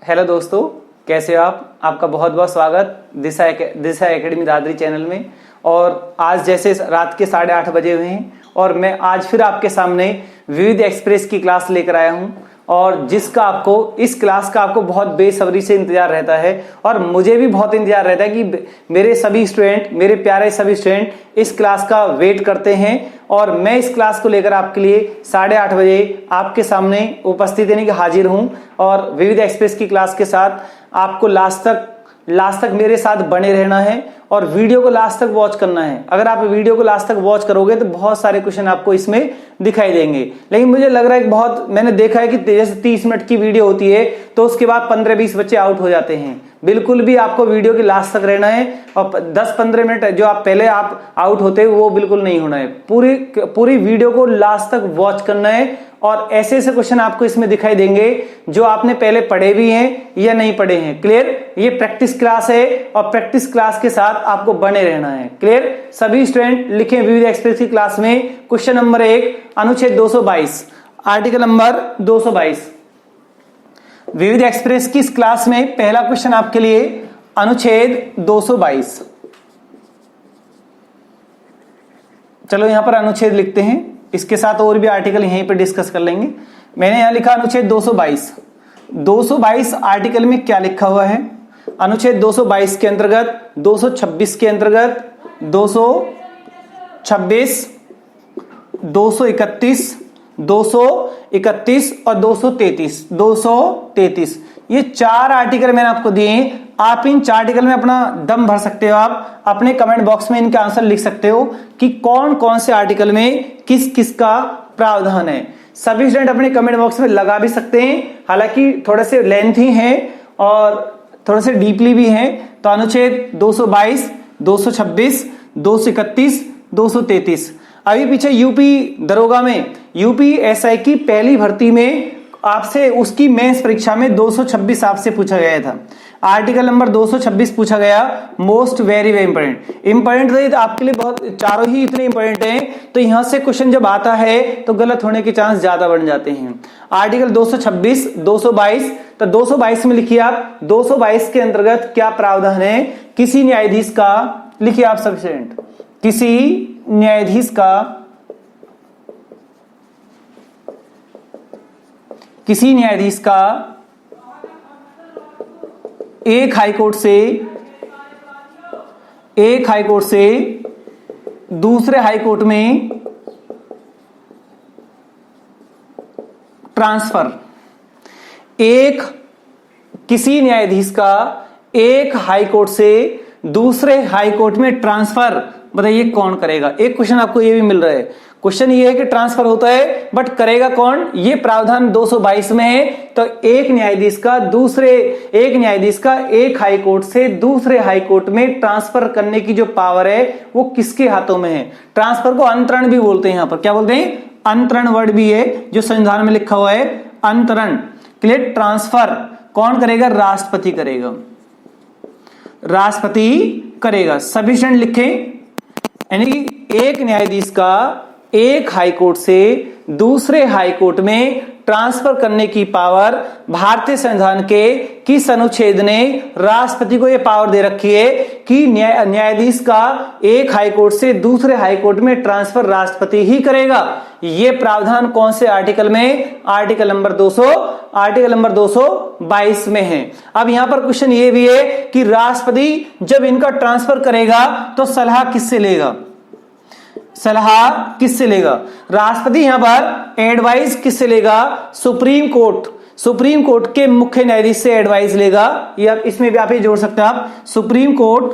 Hello दोस्तों, कैसे हो आप? आपका बहुत बहुत स्वागत दिशा एकेडमी दादरी चैनल में। और आज जैसे रात के 8:30 बजे हुए हैं और मैं आज फिर आपके सामने विविध एक्सप्रेस की क्लास लेकर आया हूं और जिसका आपको इस क्लास का आपको बहुत बेसब्री से इंतजार रहता है और मुझे भी बहुत इंतजार रहता है कि मेरे सभी स्टूडेंट, मेरे प्यारे सभी स्टूडेंट इस क्लास का वेट करते हैं और मैं इस क्लास को लेकर आपके लिए 8:30 बजे आपके सामने उपस्थित यानी कि हाजिर हूं। और विविध एक्सप्रेस की क्लास के साथ आपको लास्ट तक मेरे साथ बने रहना है और वीडियो को लास्ट तक वॉच करना है। अगर आप वीडियो को लास्ट तक वॉच करोगे तो बहुत सारे क्वेश्चन आपको इसमें दिखाई देंगे। लेकिन मुझे लग रहा है कि मैंने देखा है कि जैसे 30 मिनट की वीडियो होती है तो उसके बाद 15-20 बच्चे आउट हो जाते हैं। बिल्कुल भी आपको वीडियो के लास्ट तक रहना है और 10-15 मिनट जो आप पहले आउट होते हैं वो बिल्कुल नहीं होना है। पूरी वीडियो को लास्ट तक वॉच करना है और ऐसे ऐसे क्वेश्चन आपको इसमें दिखाई देंगे जो आपने पहले पढ़े भी हैं या नहीं पढ़े हैं। क्लियर? ये प्रैक्टिस क्लास है और प्रैक्टिस क्लास के साथ आपको बने रहना है। क्लियर? सभी स्टूडेंट लिखें विविध एक्सप्रेस की क्लास में क्वेश्चन नंबर 1 अनुच्छेद 222 आर्टिकल नंबर 222। विविध एक्सप्रेस की इस क्लास में पहला क्वेश्चन आपके लिए अनुच्छेद 222। चलो यहां पर अनुच्छेद लिखते हैं, इसके साथ और भी आर्टिकल यहीं पर डिस्कस कर लेंगे। मैंने यहां लिखा अनुच्छेद 222। 222 आर्टिकल में क्या लिखा हुआ है? अनुच्छेद 222 के अंतर्गत 226 के अंतर्गत 226, 231, 231 और 233 ये 4 आर्टिकल मैंने आपको दिए। आप इन 4 आर्टिकल में अपना दम भर सकते हो। आप अपने कमेंट बॉक्स में इनका आंसर लिख सकते हो कि कौन कौन से आर्टिकल में किस किस का प्रावधान है। सभी स्टूडेंट अपने कमेंट बॉक्स में लगा भी सकते हैं, हालांकि थोड़े से लेंथी हैं और थोड़े से डीपली भी हैं। तो अनुच्छेद 222, 226, 231, 233। अभी पीछे यूपी दरोगा में यूपीएसआई की पहली भर्ती में आपसे उसकी मेंस परीक्षा में 226 आपसे पूछा गया था। आर्टिकल नंबर 226 पूछा गया। मोस्ट वेरी इंपॉर्टेंट तो आपके लिए बहुत, चारों ही इतने इंपॉर्टेंट हैं तो यहां से क्वेश्चन जब आता है तो गलत होने के चांस ज्यादा बढ़ जाते हैं। आर्टिकल 226, 222, तो 222 में लिखिए आप 222 के अंतर्गत क्या प्रावधान है? किसी न्यायाधीश का, लिखिए आप सब स्टूडेंट, किसी न्यायाधीश का एक हाईकोर्ट से दूसरे हाईकोर्ट में ट्रांसफर। किसी न्यायाधीश का एक हाईकोर्ट से दूसरे हाईकोर्ट में ट्रांसफर, बताइए कौन करेगा? एक क्वेश्चन आपको ये भी मिल रहा है। क्वेश्चन ये है कि ट्रांसफर होता है बट करेगा कौन? ये प्रावधान 222 में है। तो एक न्यायाधीश का एक हाईकोर्ट से दूसरे हाईकोर्ट में ट्रांसफर करने की जो पावर है वो किसके हाथों में है? ट्रांसफर को अंतरण भी बोलते हैं। यहां पर क्या बोलते हैं? अंतरण वर्ड भी है जो संविधान में लिखा हुआ है, अंतरण। क्लियर? ट्रांसफर कौन करेगा? राष्ट्रपति करेगा। सभी स्टूडेंट लिखें, यानी कि एक न्यायाधीश का एक हाईकोर्ट से दूसरे हाईकोर्ट में ट्रांसफर करने की पावर भारतीय संविधान के किस अनुच्छेद ने राष्ट्रपति को यह पावर दे रखी है कि न्यायाधीश का एक हाईकोर्ट से दूसरे हाईकोर्ट में ट्रांसफर राष्ट्रपति ही करेगा। यह प्रावधान कौन से आर्टिकल में? आर्टिकल नंबर 222 में है। अब यहां पर क्वेश्चन ये भी है कि राष्ट्रपति जब इनका ट्रांसफर करेगा तो सलाह किससे लेगा? राष्ट्रपति यहां पर एडवाइस किससे लेगा? सुप्रीम कोर्ट के मुख्य न्यायाधीश से एडवाइस लेगा। या इसमें भी आप ये जोड़ सकते हैं आप, सुप्रीम कोर्ट,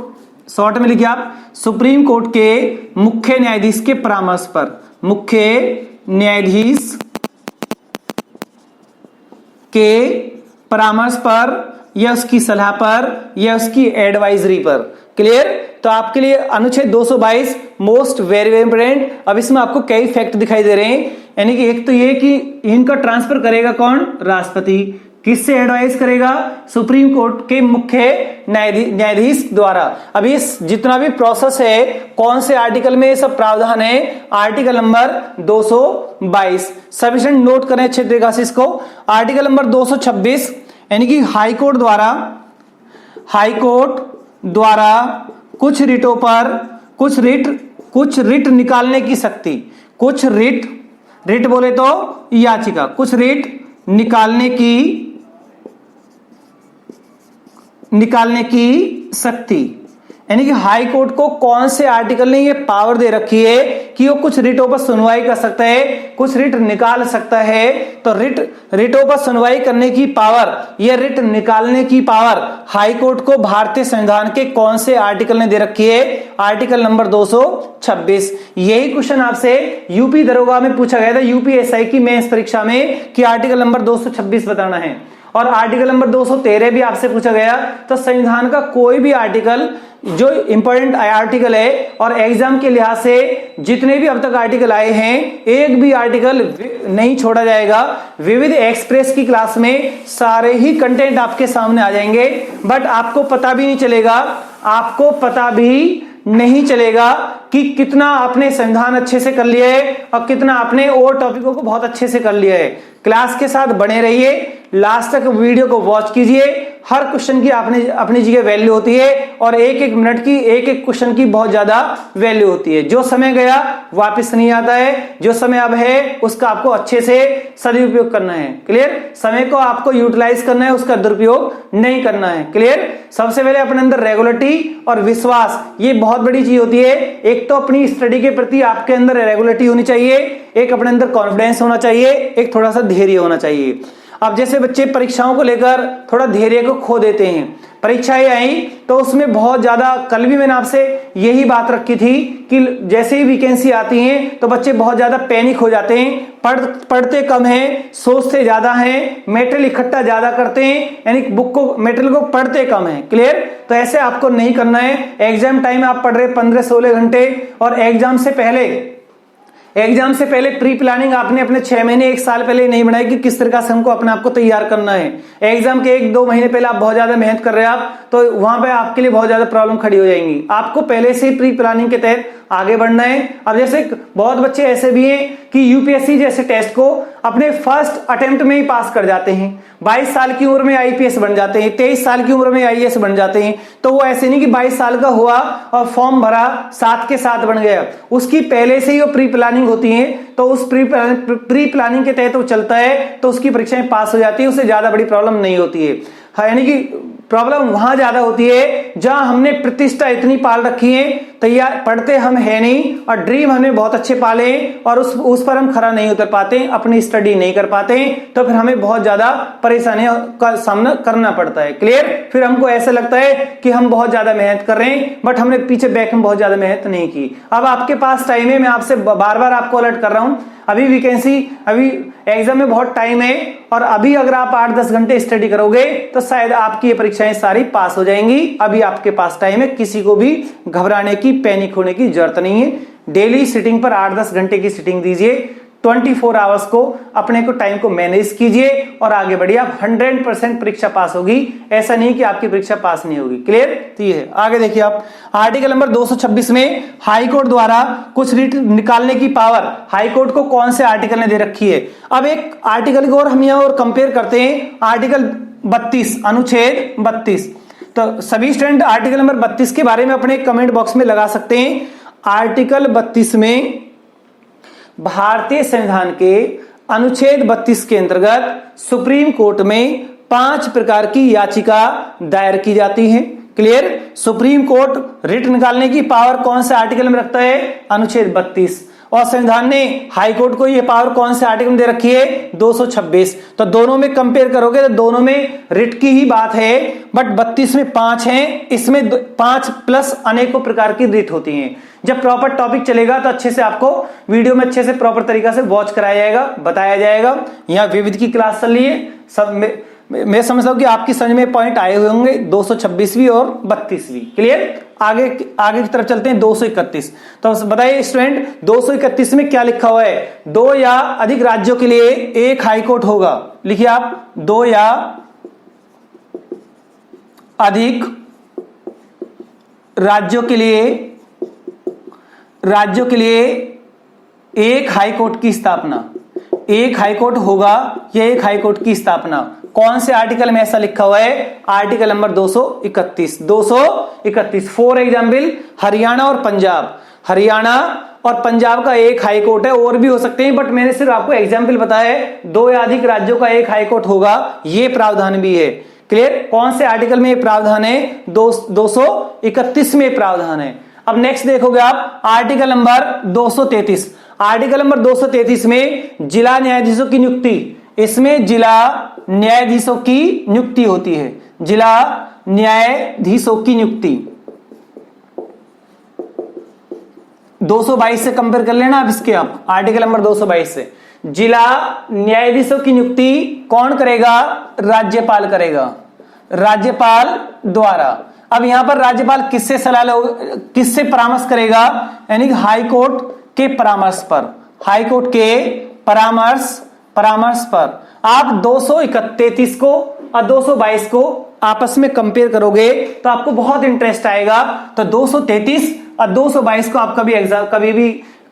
शॉर्ट में लिखिए आप, सुप्रीम कोर्ट के मुख्य न्यायाधीश के परामर्श पर, मुख्य न्यायाधीश के परामर्श पर या उसकी सलाह पर या उसकी एडवाइजरी पर। क्लियर? तो आपके लिए अनुच्छेद 222 मोस्ट वेरी इंपोर्टेंट। अब इसमें आपको कई फैक्ट दिखाई दे रहे हैं, यानी कि एक तो ये कि इनका ट्रांसफर करेगा कौन? राष्ट्रपति। किससे एडवाइस करेगा? सुप्रीम कोर्ट के मुख्य न्यायाधीश द्वारा। अब इस जितना भी प्रोसेस है कौन से आर्टिकल में सब प्रावधान है? Article number 222। सफिशिएंट नोट करें अच्छे तरीके से इसको। आर्टिकल नंबर 226 यानी कि हाई कोर्ट द्वारा कुछ रिटों पर कुछ रिट निकालने की शक्ति, कुछ रिट बोले तो याचिका, कुछ रिट निकालने की शक्ति, यानी कि हाई कोर्ट को कौन से आर्टिकल ने ये पावर दे रखी है कि वो कुछ रिटों पर सुनवाई कर सकता है, कुछ रिट निकाल सकता है। तो रिटों पर सुनवाई करने की पावर या रिट निकालने की पावर हाई कोर्ट को भारतीय संविधान के कौन से आर्टिकल ने दे रखी है? Article number 226। यही क्वेश्चन आपसे यूपी दरोगा में पूछा गया था, यूपीएसआई की मेंस परीक्षा में, कि आर्टिकल नंबर 226 बताना है। और आर्टिकल नंबर 213 भी आपसे पूछा गया। तो संविधान का कोई भी आर्टिकल जो इंपॉर्टेंट आर्टिकल है, और एग्जाम के लिहाज से जितने भी अब तक आर्टिकल आए हैं, एक भी आर्टिकल नहीं छोड़ा जाएगा। विविध एक्सप्रेस की क्लास में सारे ही कंटेंट आपके सामने आ जाएंगे, बट आपको पता भी नहीं चलेगा कि कितना आपने संविधान अच्छे से कर लिया है और कितना आपने और टॉपिकों को बहुत अच्छे से कर लिया है। क्लास के साथ बने रहिए, लास्ट तक वीडियो को वॉच कीजिए। हर क्वेश्चन की आपने अपनी जगह वैल्यू होती है, और एक एक मिनट की, एक एक क्वेश्चन की बहुत ज्यादा वैल्यू होती है। जो समय गया वापस नहीं आता है, जो समय अब है उसका आपको अच्छे से सदुपयोग करना है। क्लियर? समय को आपको यूटिलाइज करना है, उसका दुरुपयोग नहीं करना है। क्लियर? सबसे पहले अपने अंदर रेगुलरिटी और विश्वास, ये बहुत बड़ी चीज होती है। एक तो अपनी स्टडी के प्रति आपके अंदर रेगुलरिटी होनी चाहिए, एक अपने अंदर कॉन्फिडेंस होना चाहिए, एक थोड़ा सा धैर्य होना चाहिए। अब जैसे बच्चे परीक्षाओं को लेकर थोड़ा धैर्य को खो देते हैं, परीक्षाएं आई तो उसमें बहुत ज्यादा, कल भी मैंने आपसे यही बात रखी थी कि जैसे ही वैकेंसी आती है तो बच्चे बहुत ज्यादा पैनिक हो जाते हैं, पढ़ते कम हैं, सोचते ज्यादा हैं, मटेरियल इकट्ठा ज्यादा करते हैं, यानी मटेरियल को पढ़ते कम है। क्लियर? तो ऐसे आपको नहीं करना है। एग्जाम टाइम आप पढ़ रहे 15-16 घंटे, और एग्जाम से पहले प्री प्लानिंग आपने अपने 6 महीने 1 साल पहले नहीं बनाई कि किस तरह से हमको अपने आप को तैयार करना है। एग्जाम के 1-2 महीने पहले आप बहुत ज्यादा मेहनत कर रहे हैं तो वहां पे आपके लिए बहुत ज्यादा प्रॉब्लम खड़ी हो जाएंगी। आपको पहले से ही प्री प्लानिंग के तहत आगे बढ़ना है। अब जैसे बहुत बच्चे ऐसे भी हैं कि यूपीएससी जैसे टेस्ट को अपने फर्स्ट अटेम्प्ट में ही पास कर जाते हैं, 22 साल की उम्र में आईपीएस बन जाते हैं, 23 साल की उम्र में आईएएस बन जाते हैं। तो वो ऐसे नहीं कि 22 साल का हुआ और फॉर्म भरा, साथ के साथ बन गया, उसकी पहले से ही वो प्री प्लानिंग होती है। तो उस प्री प्लानिंग के तहत वो चलता है तो उसकी परीक्षाएं पास हो जाती है, उससे ज्यादा बड़ी प्रॉब्लम नहीं होती है। यानी कि प्रॉब्लम वहां ज्यादा होती है जहां हमने प्रतिष्ठा इतनी पाल रखी है, तैयार पढ़ते हम है नहीं, और ड्रीम हमने बहुत अच्छे पाले और उस पर हम खरा नहीं उतर पाते, अपनी स्टडी नहीं कर पाते, तो फिर हमें बहुत ज्यादा परेशानियों का सामना करना पड़ता है। क्लियर? फिर हमको ऐसा लगता है कि हम बहुत ज्यादा मेहनत कर रहे हैं, बट हमने पीछे बैक में बहुत ज्यादा मेहनत नहीं की। अब आपके पास टाइम है, मैं आपसे बार बार आपको अलर्ट कर रहा हूं, अभी एग्जाम में बहुत टाइम है, और अभी अगर आप 8-10 घंटे स्टडी करोगे तो शायद आपकी ये परीक्षाएं सारी पास हो जाएंगी। अभी आपके पास टाइम है, किसी को भी घबराने की, पैनिक होने की जरूरत नहीं है। डेली सिटिंग पर 8-10 घंटे की सिटिंग दीजिए, 24 आवर्स को अपने को टाइम को मैनेज कीजिए और आगे बढ़िए। आप 100% परीक्षा पास होगी, ऐसा नहीं कि आपकी परीक्षा पास नहीं होगी। क्लियर? तो ये है। आगे देखिए आप, आर्टिकल नंबर 226 में हाई कोर्ट द्वारा कुछ रिट निकालने की पावर हाई कोर्ट को कौन से आर्टिकल ने दे रखी है? अब एक आर्टिकल को और हम यहां और कंपेयर करते हैं, आर्टिकल 32 अनुच्छेद 32। तो सभी स्टूडेंट आर्टिकल नंबर 32 के बारे में अपने कमेंट बॉक्स में लगा सकते हैं। आर्टिकल 32 में भारतीय संविधान के अनुच्छेद 32 के अंतर्गत सुप्रीम कोर्ट में 5 प्रकार की याचिका दायर की जाती है। क्लियर? सुप्रीम कोर्ट रिट निकालने की पावर कौन से आर्टिकल में रखता है? अनुच्छेद 32। और संविधान ने हाई कोर्ट को यह पावर कौन से आर्टिकल में दे रखी है? 226। तो दोनों में कंपेयर करोगे तो दोनों में रिट की ही बात है, बट 32 में 5 हैं, इसमें 5 प्लस अनेकों प्रकार की रिट होती हैं। जब प्रॉपर टॉपिक चलेगा तो अच्छे से आपको वीडियो में अच्छे से प्रॉपर तरीका से वॉच कराया जाएगा, बताया जाएगा। यहाँ विविध की क्लास चल रही है, सब मैं समझता हूं कि आपकी समझ में पॉइंट आए हुए होंगे, 226वीं और 32वीं। क्लियर? आगे की तरफ चलते हैं। 231। तो बताइए स्टूडेंट, 231 में क्या लिखा हुआ है? 2 या अधिक राज्यों के लिए एक हाई कोर्ट होगा। लिखिए आप, 2 या अधिक राज्यों के लिए एक हाई कोर्ट की स्थापना। एक हाई कोर्ट होगा या एक हाई कोर्ट की स्थापना। कौन से आर्टिकल में ऐसा लिखा हुआ है? Article number 231 for example Haryana और पंजाब, हरियाणा और पंजाब का एक हाई कोर्ट है, और भी हो सकते हैं, बट मैंने सिर्फ आपको एग्जाम्पल बताया है, 2 या अधिक राज्यों का एक हाई कोर्ट होगा, ये प्रावधान भी है। क्लियर? कौन से आर्टिकल में ये प्रावधान है? 231 में प्रावधान है। अब नेक्स्ट देखोगे आप आर्टिकल नंबर 233। आर्टिकल नंबर 233 में जिला न्यायाधीशों की नियुक्ति, इसमें जिला न्यायाधीशों की नियुक्ति होती है, जिला न्यायाधीशों की नियुक्ति। 222 से कंपेयर कर लेना आप इसके, आप आर्टिकल नंबर 222 से। जिला न्यायाधीशों की नियुक्ति कौन करेगा? राज्यपाल करेगा, राज्यपाल द्वारा। अब यहां पर राज्यपाल किससे किससे परामर्श करेगा? यानी कि हाई कोर्ट के परामर्श पर, हाई कोर्ट के परामर्श पर। आप 233 को और 222 को आपस में कंपेयर करोगे तो आपको बहुत इंटरेस्ट आएगा। तो 233 और 222 को आप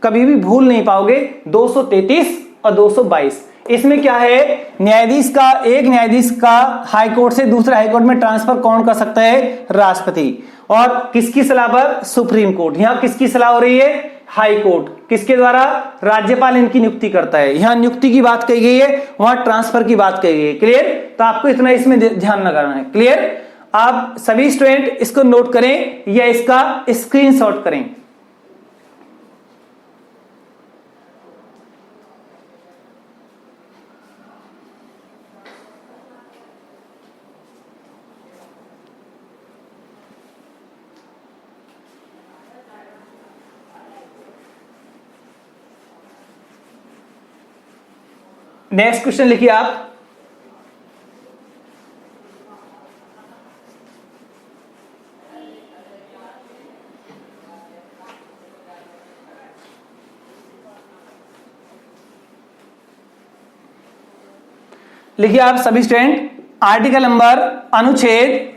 कभी भी भूल नहीं पाओगे। 233 और 222, इसमें क्या है? एक न्यायाधीश का हाई कोर्ट से दूसरे हाई कोर्ट में ट्रांसफर कौन कर सकता है? राष्ट्रपति। और किसकी सलाह पर? Supreme court. यहां किसकी सलाह हो रही है? High court. किसके द्वारा? राज्यपाल इनकी नियुक्ति करता है। यहां नियुक्ति की बात कही गई है, वहां ट्रांसफर की बात कही गई है। क्लियर? तो आपको इतना इसमें ध्यान लगाना है। क्लियर? आप सभी स्टूडेंट इसको नोट करें या इसका स्क्रीनशॉट करें। नेक्स्ट क्वेश्चन लिखिए आप। लिखिए आप सभी स्टूडेंट, आर्टिकल नंबर अनुच्छेद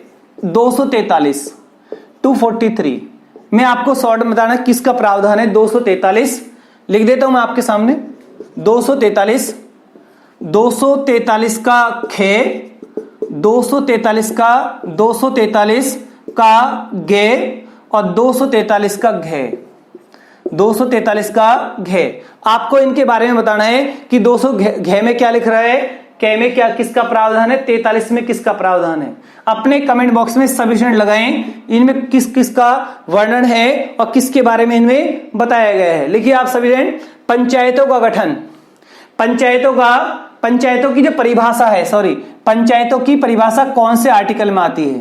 243 में आपको शॉर्ट में बताना किसका प्रावधान है। 243 लिख देता हूं मैं आपके सामने। 243 का खे, 243 का गे और 243 का घे। 243 का घे। आपको इनके बारे में बताना है कि 200 घे में क्या लिख रहा है, कै में क्या किसका प्रावधान है, 43 में किसका प्रावधान है। अपने कमेंट बॉक्स में सभी स्टूडेंट लगाएं इनमें किस किसका वर्णन है और किसके बारे में इनमें बताया गया है। लिखिए आप सभी स्टूडेंट, पंचायतों का गठन, पंचायतों की जो परिभाषा है, पंचायतों की परिभाषा कौन से आर्टिकल में आती है?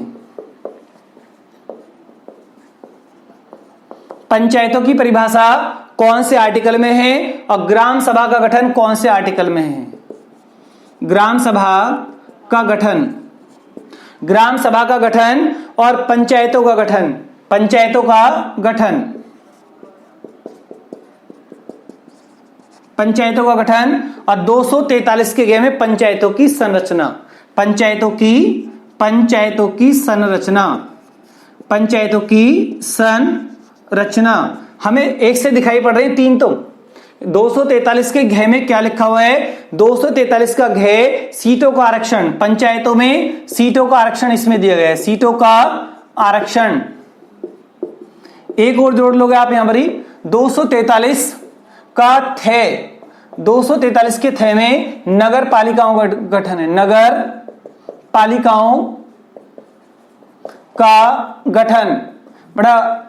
पंचायतों की परिभाषा कौन से आर्टिकल में है और ग्राम सभा का गठन कौन से आर्टिकल में है? ग्राम सभा का गठन और पंचायतों का गठन और 243 के गे में पंचायतों की संरचना हमें एक से दिखाई पड़ रही है, 3 तो 243 के घे में क्या लिखा हुआ है? 243 का घे सीटों का आरक्षण, पंचायतों में सीटों का आरक्षण इसमें दिया गया है, सीटों का आरक्षण। एक और जोड़ लोगे आप यहां पर ही, 243 का थे, 243 के थे में नगर पालिकाओं का गठन है, नगर पालिकाओं का गठन। बड़ा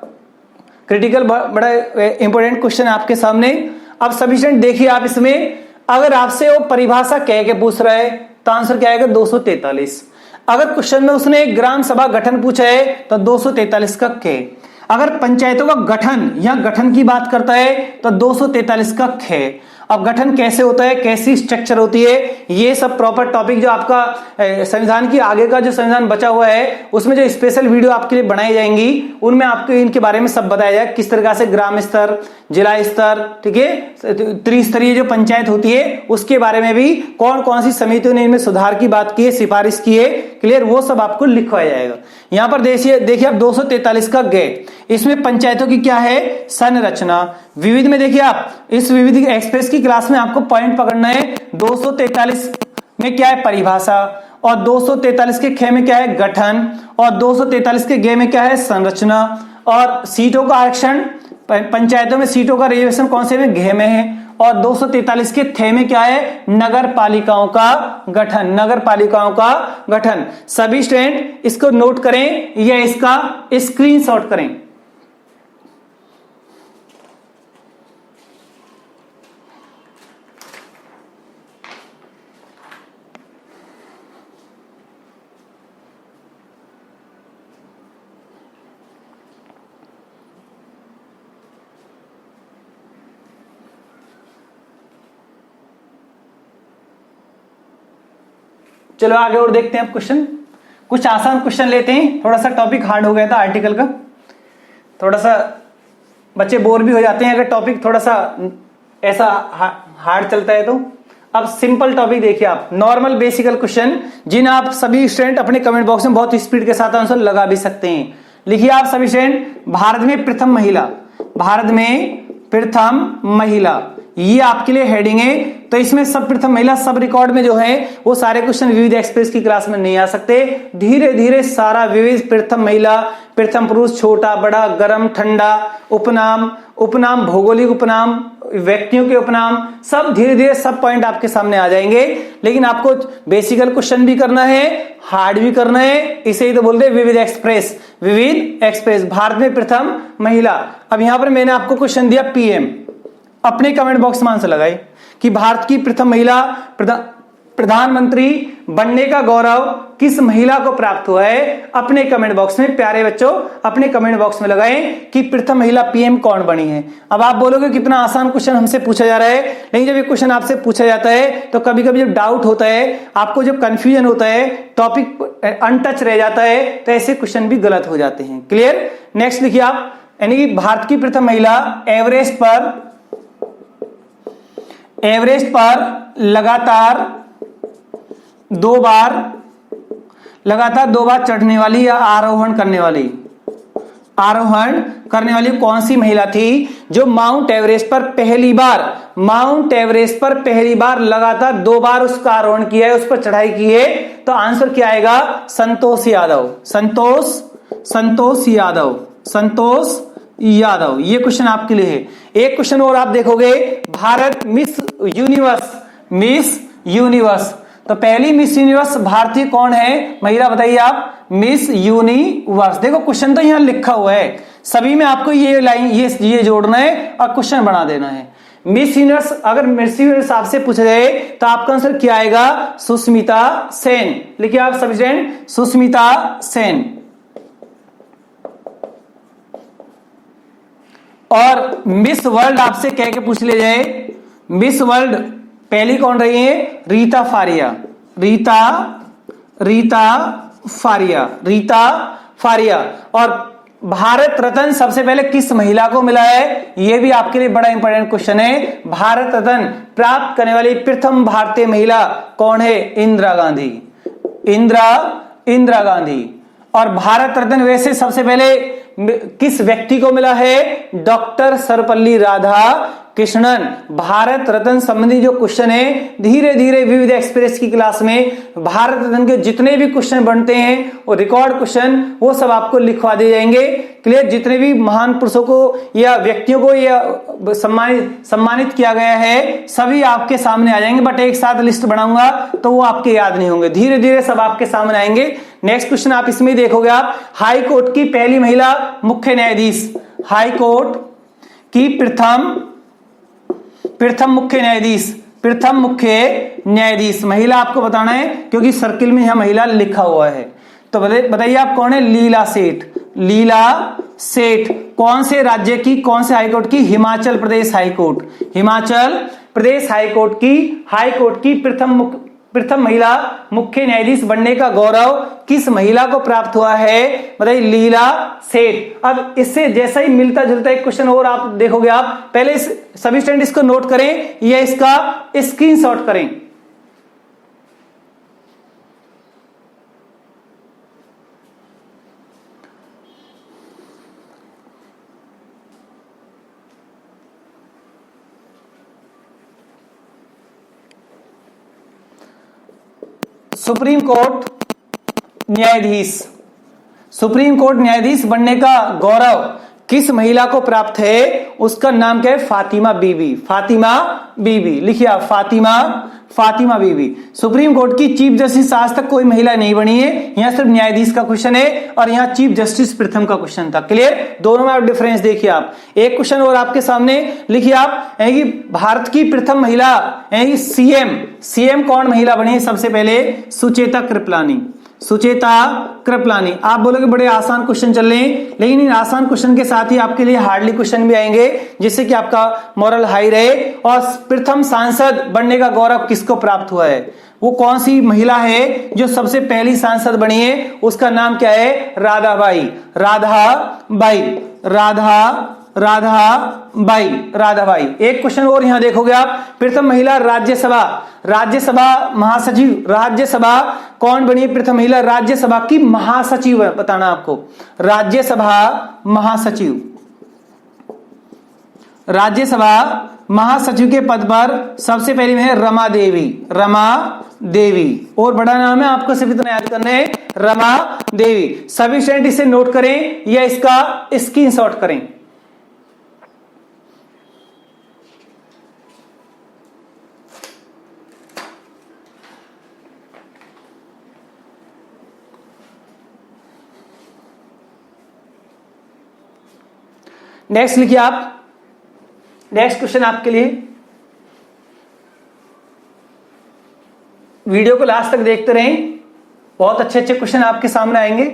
क्रिटिकल, बड़ा इंपॉर्टेंट क्वेश्चन है आपके सामने। अब सभी स्टूडेंट देखिए आप इसमें, अगर आपसे वो परिभाषा कह के पूछ रहा है तो आंसर क्या आएगा? 243। अगर क्वेश्चन में उसने एक ग्राम सभा गठन पूछा है तो 243 का खे। अगर पंचायतों का गठन या गठन की बात करता है तो 243 का खे। अब गठन कैसे होता है, कैसी स्ट्रक्चर होती है, ये सब प्रॉपर टॉपिक जो आपका संविधान की आगे का जो संविधान बचा हुआ है उसमें जो स्पेशल वीडियो आपके लिए बनाई जाएंगी उनमें आपको इनके बारे में सब बताया जाए, किस तरह से ग्राम स्तर, जिला स्तर, ठीक है, त्रिस्तरीय जो पंचायत होती है उसके बारे में भी कौन कौन सी समितियों ने इनमें सुधार की बात की है, सिफारिश की है, क्लियर, वो सब आपको लिखवाया जाएगा। यहां पर देखिए आप 243 का गे, इसमें पंचायतों की क्या है? संरचना। विविध में देखिए आप, इस विविध एक्सप्रेस की क्लास में आपको पॉइंट पकड़ना है। 243 में क्या है? परिभाषा। और 243 के ख में क्या है, गठन, और 243 के ग में क्या है, संरचना, और सीटों का आरक्षण पंचायतों में सीटों का रिजर्वेशन कौन से में, घ में है, और 243 के थे में क्या है, नगर पालिकाओं का गठन, नगर पालिकाओं का गठन। सभी स्टूडेंट इसको नोट करें या इसका स्क्रीनशॉट करें। चलो आगे और देखते हैं अब क्वेश्चन। कुछ आसान क्वेश्चन लेते हैं, थोड़ा सा टॉपिक हार्ड हो गया था आर्टिकल का, थोड़ा सा बच्चे बोर भी हो जाते हैं अगर टॉपिक थोड़ा सा ऐसा हार्ड चलता है तो। अब सिंपल टॉपिक देखिए आप, नॉर्मल बेसिकल क्वेश्चन जिन आप सभी स्टूडेंट अपने कमेंट बॉक्स में बहुत स्पीड के साथ आंसर लगा भी सकते हैं। लिखिए आप सभी स्टूडेंट, भारत में प्रथम महिला, भारत में प्रथम महिला, ये आपके लिए हेडिंग है। तो इसमें सब प्रथम महिला सब रिकॉर्ड में जो है वो सारे क्वेश्चन विविध एक्सप्रेस की क्लास में नहीं आ सकते। धीरे धीरे सारा विविध, प्रथम महिला, प्रथम पुरुष, छोटा बड़ा, गर्म ठंडा, उपनाम, उपनाम भौगोलिक उपनाम, व्यक्तियों के उपनाम, सब धीरे धीरे सब पॉइंट आपके सामने आ जाएंगे। लेकिन आपको बेसिकल क्वेश्चन भी करना है, हार्ड भी करना है, इसे ही तो बोलते हैं विविध एक्सप्रेस। विविध एक्सप्रेस, भारत में प्रथम महिला। अब यहां पर मैंने आपको क्वेश्चन दिया पीएम, अपने कमेंट बॉक्स में आंसर लगाए कि भारत की प्रथम महिला प्रधानमंत्री बनने का गौरव किस महिला को प्राप्त हुआ है। अपने कमेंट बॉक्स में प्यारे बच्चों, अपने कमेंट बॉक्स में लगाएं कि प्रथम महिला पीएम कौन बनी है। अब आप बोलोगे कितना आसान क्वेश्चन हमसे पूछा जा रहा है, लेकिन जब ये क्वेश्चन आपसे पूछा जाता है तो कभी कभी जब डाउट होता है, आपको जब कंफ्यूजन होता है, टॉपिक अनटच रह जाता है, तो ऐसे क्वेश्चन भी गलत हो जाते हैं। क्लियर। नेक्स्ट लिखिए आप, यानी कि भारत की प्रथम महिला एवरेस्ट पर लगातार दो बार चढ़ने वाली या आरोहण करने वाली कौन सी महिला थी जो माउंट एवरेस्ट पर पहली बार लगातार 2 बार उसका आरोहण किया है, उस पर चढ़ाई की है। तो आंसर क्या आएगा, संतोष यादव। ये क्वेश्चन आपके लिए है। एक क्वेश्चन और आप देखोगे, भारत मिस यूनिवर्स, तो पहली मिस यूनिवर्स भारतीय कौन है, महिला बताइए आप, मिस यूनिवर्स। देखो क्वेश्चन तो यहां लिखा हुआ है, सभी में आपको ये लाइन ये जोड़ना है और क्वेश्चन बना देना है। मिस यूनिवर्स, अगर मिस यूनिवर्स आपसे पूछा जाए तो आपका आंसर क्या आएगा, सुष्मिता सेन। लिखिए आप सभी स्टूडेंट, सुष्मिता सेन। और मिस वर्ल्ड आपसे कह के पूछ ले जाए, मिस वर्ल्ड पहली कौन रही है, रीता फारिया। और भारत रत्न सबसे पहले किस महिला को मिला है, यह भी आपके लिए बड़ा इंपॉर्टेंट क्वेश्चन है। भारत रत्न प्राप्त करने वाली प्रथम भारतीय महिला कौन है, इंदिरा गांधी। और भारत रत्न वैसे सबसे पहले किस व्यक्ति को मिला है, डॉक्टर सर्वपल्ली राधाकृष्णन। भारत रत्न संबंधी जो क्वेश्चन है, धीरे धीरे विविध एक्सप्रेस की क्लास में भारत रत्न के जितने भी क्वेश्चन बनते हैं वो रिकॉर्ड क्वेश्चन, वो सब आपको लिखवा दिए जाएंगे। क्लियर। जितने भी महान पुरुषों को या व्यक्तियों को या सम्मानित किया गया है, सभी आपके सामने आ जाएंगे, बट एक साथ लिस्ट बनाऊंगा तो वो आपके याद नहीं होंगे, धीरे धीरे सब आपके सामने आएंगे। नेक्स्ट क्वेश्चन आप इसमें देखोगे, आप हाई कोर्ट की पहली महिला मुख्य न्यायाधीश, हाई कोर्ट की प्रथम मुख्य न्यायाधीश महिला आपको बताना है, क्योंकि सर्किल में यहां महिला लिखा हुआ है। तो बताइए आप कौन है, लीला सेठ। कौन से राज्य की, कौन से हाईकोर्ट की, हिमाचल प्रदेश हाईकोर्ट की प्रथम महिला मुख्य न्यायाधीश बनने का गौरव किस महिला को प्राप्त हुआ है, बताइए, लीला सेठ। अब इससे जैसा ही मिलता जुलता एक क्वेश्चन और आप देखोगे, आप पहले सभी स्टूडेंट इसको नोट करें या इसका स्क्रीनशॉट करें। सुप्रीम कोर्ट न्यायाधीश, सुप्रीम कोर्ट न्यायाधीश बनने का गौरव किस महिला को प्राप्त है? उसका नाम क्या है? फातिमा बीबी। फातिमा बीबी लिखिए आप, फातिमा बीबी। सुप्रीम कोर्ट की चीफ जस्टिस आज तक कोई महिला नहीं बनी है, यहां सिर्फ न्यायाधीश का क्वेश्चन है और यहां चीफ जस्टिस प्रथम का क्वेश्चन था। क्लियर? दोनों में आप डिफरेंस देखिए आप। एक क्वेश्चन और आपके सामने लिखिए आप, कि भारत की प्रथम महिला सीएम कौन महिला बनी है? सबसे पहले सुचेता कृपलानी। सुचेता कृपलानी। आप बोलोगे बड़े आसान क्वेश्चन चल रहे हैं, लेकिन इन आसान क्वेश्चन के साथ ही आपके लिए हार्डली क्वेश्चन भी आएंगे, जिससे कि आपका मोरल हाई रहे। और प्रथम सांसद बनने का गौरव किसको प्राप्त हुआ है? वो कौन सी महिला है जो सबसे पहली सांसद बनी है? उसका नाम क्या है? राधाबाई। राधाबाई। एक क्वेश्चन और यहां देखोगे आप, प्रथम महिला राज्यसभा महासचिव। राज्यसभा कौन बनी? प्रथम महिला राज्यसभा की महासचिव है, बताना आपको। राज्यसभा महासचिव के पद पर सबसे पहली में है रमा देवी। और बड़ा नाम है, आपको सिर्फ इतना याद करना है, रमा देवी। सभी स्टूडेंट इसे नोट करें या इसका स्क्रीनशॉट करें। नेक्स्ट लिखिए आप, नेक्स्ट क्वेश्चन आपके लिए। वीडियो को लास्ट तक देखते रहें, बहुत अच्छे अच्छे क्वेश्चन आपके सामने आएंगे।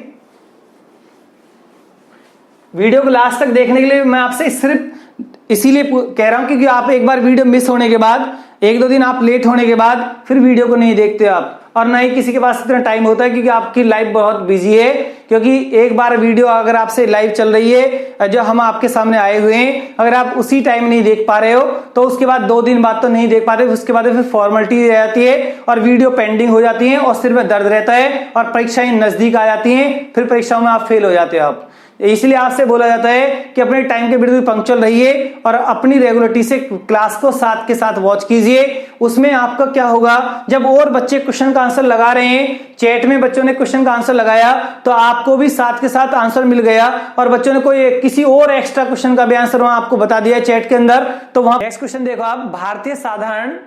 वीडियो को लास्ट तक देखने के लिए मैं आपसे सिर्फ इसीलिए कह रहा हूं क्योंकि आप एक बार वीडियो मिस होने के बाद, एक दो दिन आप लेट होने के बाद फिर वीडियो को नहीं देखते आप, और ना ही किसी के पास इतना टाइम होता है क्योंकि आपकी लाइफ बहुत बिजी है। क्योंकि एक बार वीडियो अगर आपसे लाइव चल रही है, जो हम आपके सामने आए हुए हैं, अगर आप उसी टाइम नहीं देख पा रहे हो तो उसके बाद 2 दिन बाद तो नहीं देख पाते, उसके बाद फिर फॉर्मेलिटी रह जाती है और वीडियो पेंडिंग हो जाती है और सिर में दर्द रहता है और परीक्षाएं नजदीक आ जाती हैं, फिर परीक्षाओं में आप फेल हो जाते हो आप। इसलिए आपसे बोला जाता है कि अपने टाइम के बिल्कुल पंक्चुअल रहिए और अपनी रेगुलरिटी से क्लास को साथ के साथ वॉच कीजिए। उसमें आपका क्या होगा, जब और बच्चे क्वेश्चन का आंसर लगा रहे हैं, चैट में बच्चों ने क्वेश्चन का आंसर लगाया तो आपको भी साथ के साथ आंसर मिल गया और बच्चों ने कोई किसी और एक्स्ट्रा क्वेश्चन का भी आंसर वहां आपको बता दिया चैट के अंदर, तो वहां नेक्स्ट क्वेश्चन देखो आप, भारतीय साधारण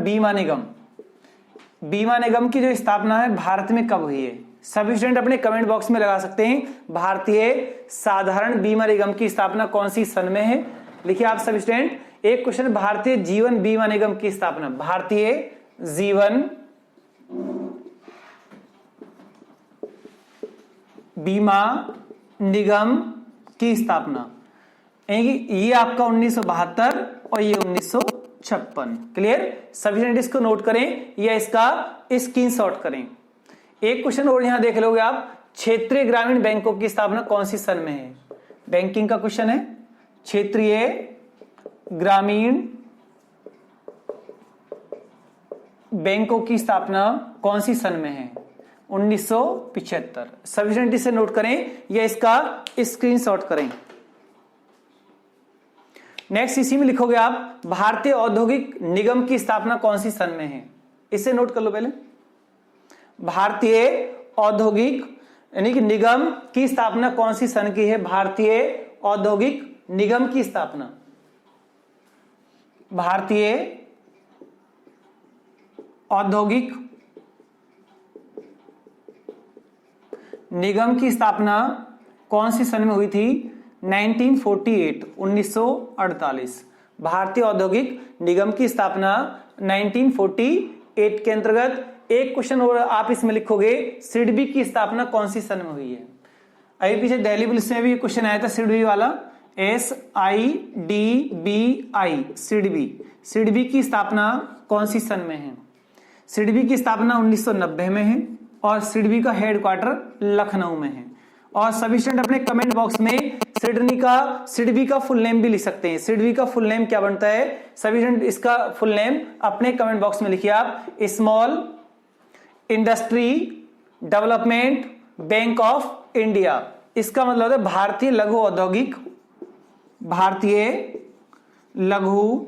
बीमा निगम की जो स्थापना है भारत में कब हुई है? सभी स्टूडेंट अपने कमेंट बॉक्स में लगा सकते हैं, भारतीय साधारण बीमा निगम की स्थापना कौन सी सन में है? लिखिए आप सभी स्टूडेंट। एक क्वेश्चन, भारतीय जीवन बीमा निगम की स्थापना, भारतीय जीवन बीमा निगम की स्थापना, ये आपका 1972 और ये 1956। क्लियर? सभी स्टूडेंट इसको नोट करें या इसका स्क्रीनशॉट करें। एक क्वेश्चन और यहां देख लोगे आप, क्षेत्रीय ग्रामीण बैंकों की स्थापना कौन सी सन में है? बैंकिंग का क्वेश्चन है, क्षेत्रीय ग्रामीण बैंकों की स्थापना कौन सी सन में है? 1975। सभी स्टूडेंट इसे नोट करें या इसका स्क्रीनशॉट करें। नेक्स्ट इसी में लिखोगे आप, भारतीय औद्योगिक निगम की स्थापना कौन सी सन में है? इसे नोट कर लो पहले। भारतीय औद्योगिक यानी कि निगम की स्थापना कौन सी सन की है? भारतीय औद्योगिक निगम की स्थापना, भारतीय औद्योगिक निगम की स्थापना कौन सी सन में हुई थी? 1948, 1948। भारतीय औद्योगिक निगम की स्थापना 1948 के अंतर्गत। एक क्वेश्चन और आप इसमें लिखोगे, सिडबी की स्थापना कौन सी सन में हुई है? अभी पीछे दिल्ली पुलिस में भी क्वेश्चन आया था सिडबी वाला, SIDBI, सिडबी की स्थापना कौन सी सन में है? सिडबी की स्थापना 1990 में है और सिडबी का हेडक्वार्टर लखनऊ में है। और सभी स्टूडेंट अपने कमेंट बॉक्स में सिडबी का फुल नेम भी लिख सकते हैं। सिडबी का फुल नेम क्या बनता है? सभी स्टूडेंट इसका फुल नेम अपने कमेंट बॉक्स में लिखिए आप, small industry development bank of India. इसका मतलब होता है भारतीय लघु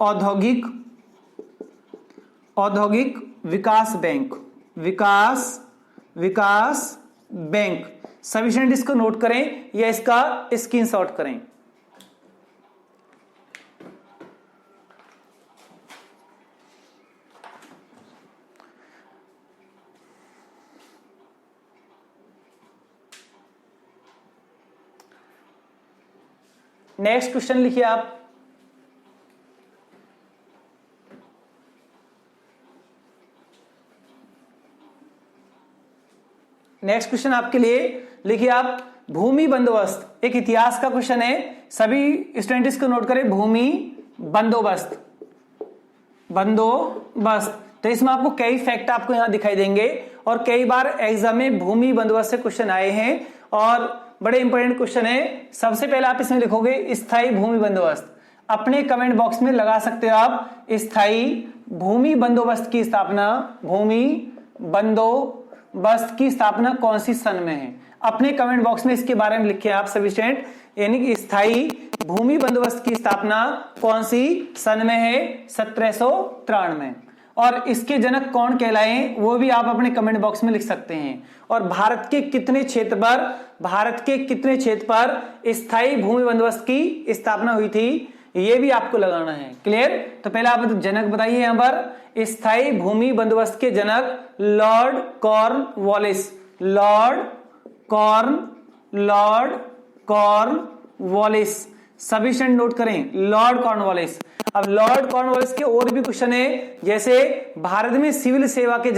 औद्योगिक विकास बैंक, विकास बैंक। सभी स्टूडेंट इसको नोट करें या इसका स्क्रीनशॉट करें। नेक्स्ट क्वेश्चन लिखिए आप। नेक्स्ट क्वेश्चन आपके लिए लिखिए आप, भूमि बंदोबस्त। एक इतिहास का क्वेश्चन है, सभी स्टूडेंट्स को नोट करें। भूमि बंदोबस्त, तो इसमें आपको कई फैक्ट आपको यहां दिखाई देंगे और कई बार एग्जाम में भूमि बंदोबस्त से क्वेश्चन आए हैं और बड़े इंपॉर्टेंट क्वेश्चन है। सबसे पहले आप इसमें लिखोगे स्थायी भूमि बंदोबस्त। अपने कमेंट बॉक्स में लगा सकते हो आप, स्थायी भूमि बंदोबस्त की स्थापना, भूमि बंदोबस्त की स्थापना कौन सी सन में है। अपने कमेंट बॉक्स में इसके बारे में लिखिए आप सभी स्टूडेंट, यानी कि स्थायी भूमि बंदोबस्त की स्थापना कौन सी सन में है, 1793। और इसके जनक कौन कहलाए वो भी आप अपने कमेंट बॉक्स में लिख सकते हैं। और भारत के कितने क्षेत्र पर स्थायी भूमि बंदोबस्त की स्थापना हुई थी, ये भी आपको लगाना है। क्लियर? तो पहले आप जनक बताइए। यहां पर स्थायी भूमि बंदोबस्त के जनक लॉर्ड कॉर्नवालिस, लॉर्ड कॉर्नवालिस। सभी स्टूडेंट नोट करें, लॉर्ड कॉर्नवालिस। अब लॉर्ड कॉर्नवालिस के और भी क्वेश्चन है, जैसे भारत में सिविल सेवा के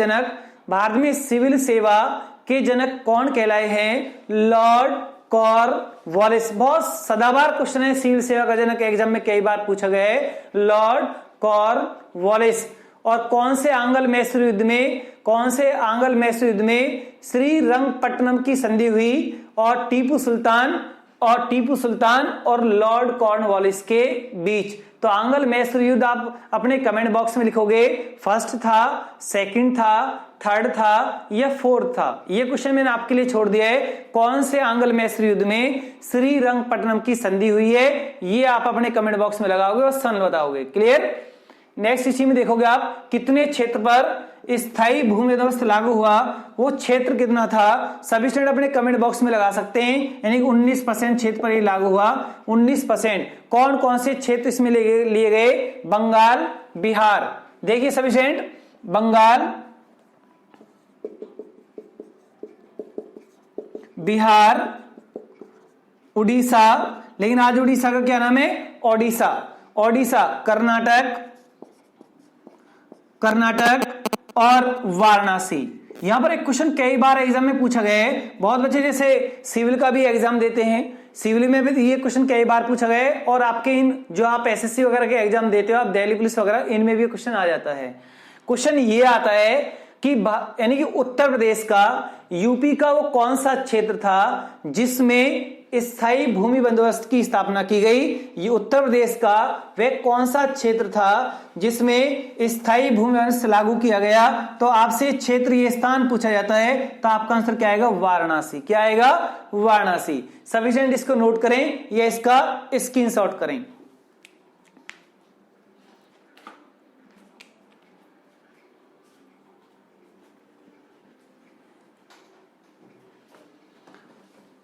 जनक कौन कहलाए हैं, लॉर्ड कॉर्नवालिस। बहुत सदाबहार क्वेश्चन है, सिविल सेवा का जनक एग्जाम में कई बार पूछा गया है, लॉर्ड कॉर्नवालिस। और कौन से आंग्ल मैसूर युद्ध में श्रीरंगपट्टनम की संधि हुई और टीपू सुल्तान और लॉर्ड कॉर्नवालिस के बीच। तो आंग्ल मैसूर युद्ध आप अपने कमेंट बॉक्स में लिखोगे, फर्स्ट था, सेकंड था, थर्ड था या फोर्थ था। ये क्वेश्चन मैंने आपके लिए छोड़ दिया है। कौन से आंग्ल मैसूर युद्ध में श्रीरंगपट्टनम की संधि हुई है, ये आप अपने कमेंट बॉक्स में लगाओगे और सन बताओगे। क्लियर? नेक्स्ट इसी में देखोगे आप, कितने क्षेत्र पर स्थायी भूमि बंदोबस्त लागू हुआ, वो क्षेत्र कितना था। सभी स्टूडेंट अपने कमेंट बॉक्स में लगा सकते हैं, यानी 19% क्षेत्र पर ये लागू हुआ, 19%। कौन कौन से क्षेत्र इसमें लिए गए, बंगाल, बिहार। देखिए सभी स्टूडेंट, बंगाल, बिहार, उड़ीसा, लेकिन आज उड़ीसा का क्या नाम है, ओडिशा, कर्नाटक और वाराणसी। यहां पर एक क्वेश्चन कई बार एग्जाम में पूछा गया है। बहुत बच्चे जैसे सिविल का भी एग्जाम देते हैं, सिविल में भी ये क्वेश्चन कई बार पूछा गया है। और आपके इन जो आप एसएससी वगैरह के एग्जाम देते हो, आप दिल्ली पुलिस वगैरह, इनमें भी क्वेश्चन आ जाता है। क्वेश्चन ये आता है कि यानी कि उत्तर प्रदेश का, यूपी का वो कौन सा क्षेत्र था जिसमें स्थायी भूमि बंदोबस्त की स्थापना की गई। ये उत्तर प्रदेश का वह कौन सा क्षेत्र था जिसमें स्थायी भूमि बंदोबस्त लागू किया गया। तो आपसे क्षेत्रीय स्थान पूछा जाता है, तो आपका आंसर क्या आएगा, वाराणसी। क्या आएगा, वाराणसी। सभी स्टूडेंट इसको नोट करें या इसका स्क्रीनशॉट करें।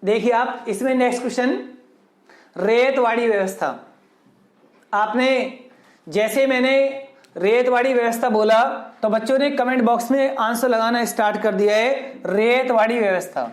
देखिए आप इसमें नेक्स्ट क्वेश्चन, रेतवाड़ी व्यवस्था। आपने जैसे मैंने रेतवाड़ी व्यवस्था बोला तो बच्चों ने कमेंट बॉक्स में आंसर लगाना स्टार्ट कर दिया है। रेतवाड़ी व्यवस्था,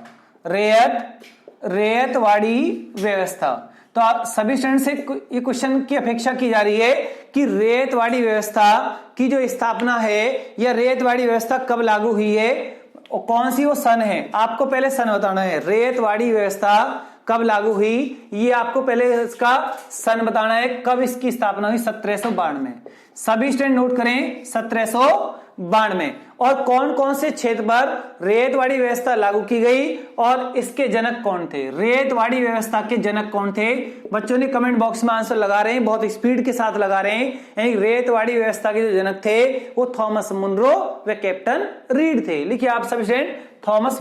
रेतवाड़ी व्यवस्था। तो सभी स्टूडेंट से ये क्वेश्चन की अपेक्षा की जा रही है कि रेतवाड़ी व्यवस्था की जो स्थापना है या रेतवाड़ी व्यवस्था कब लागू हुई है और कौन सी वो सन है। आपको पहले सन बताना है, रेतवाड़ी व्यवस्था कब लागू हुई, ये आपको पहले इसका सन बताना है, कब इसकी स्थापना हुई, 1792। सभी स्टूडेंट नोट करें, 1792। और कौन कौन से क्षेत्र पर रेतवाड़ी व्यवस्था लागू की गई और इसके जनक कौन थे, रेतवाड़ी व्यवस्था के जनक कौन थे। बच्चों ने कमेंट बॉक्स में आंसर लगा रहे हैं, बहुत स्पीड के साथ लगा रहे हैं। यानी रेतवाड़ी व्यवस्था के जो जनक थे वो थॉमस मुनरो व कैप्टन रीड थे। लिखिए आप सभी स्टूडेंट, थॉमस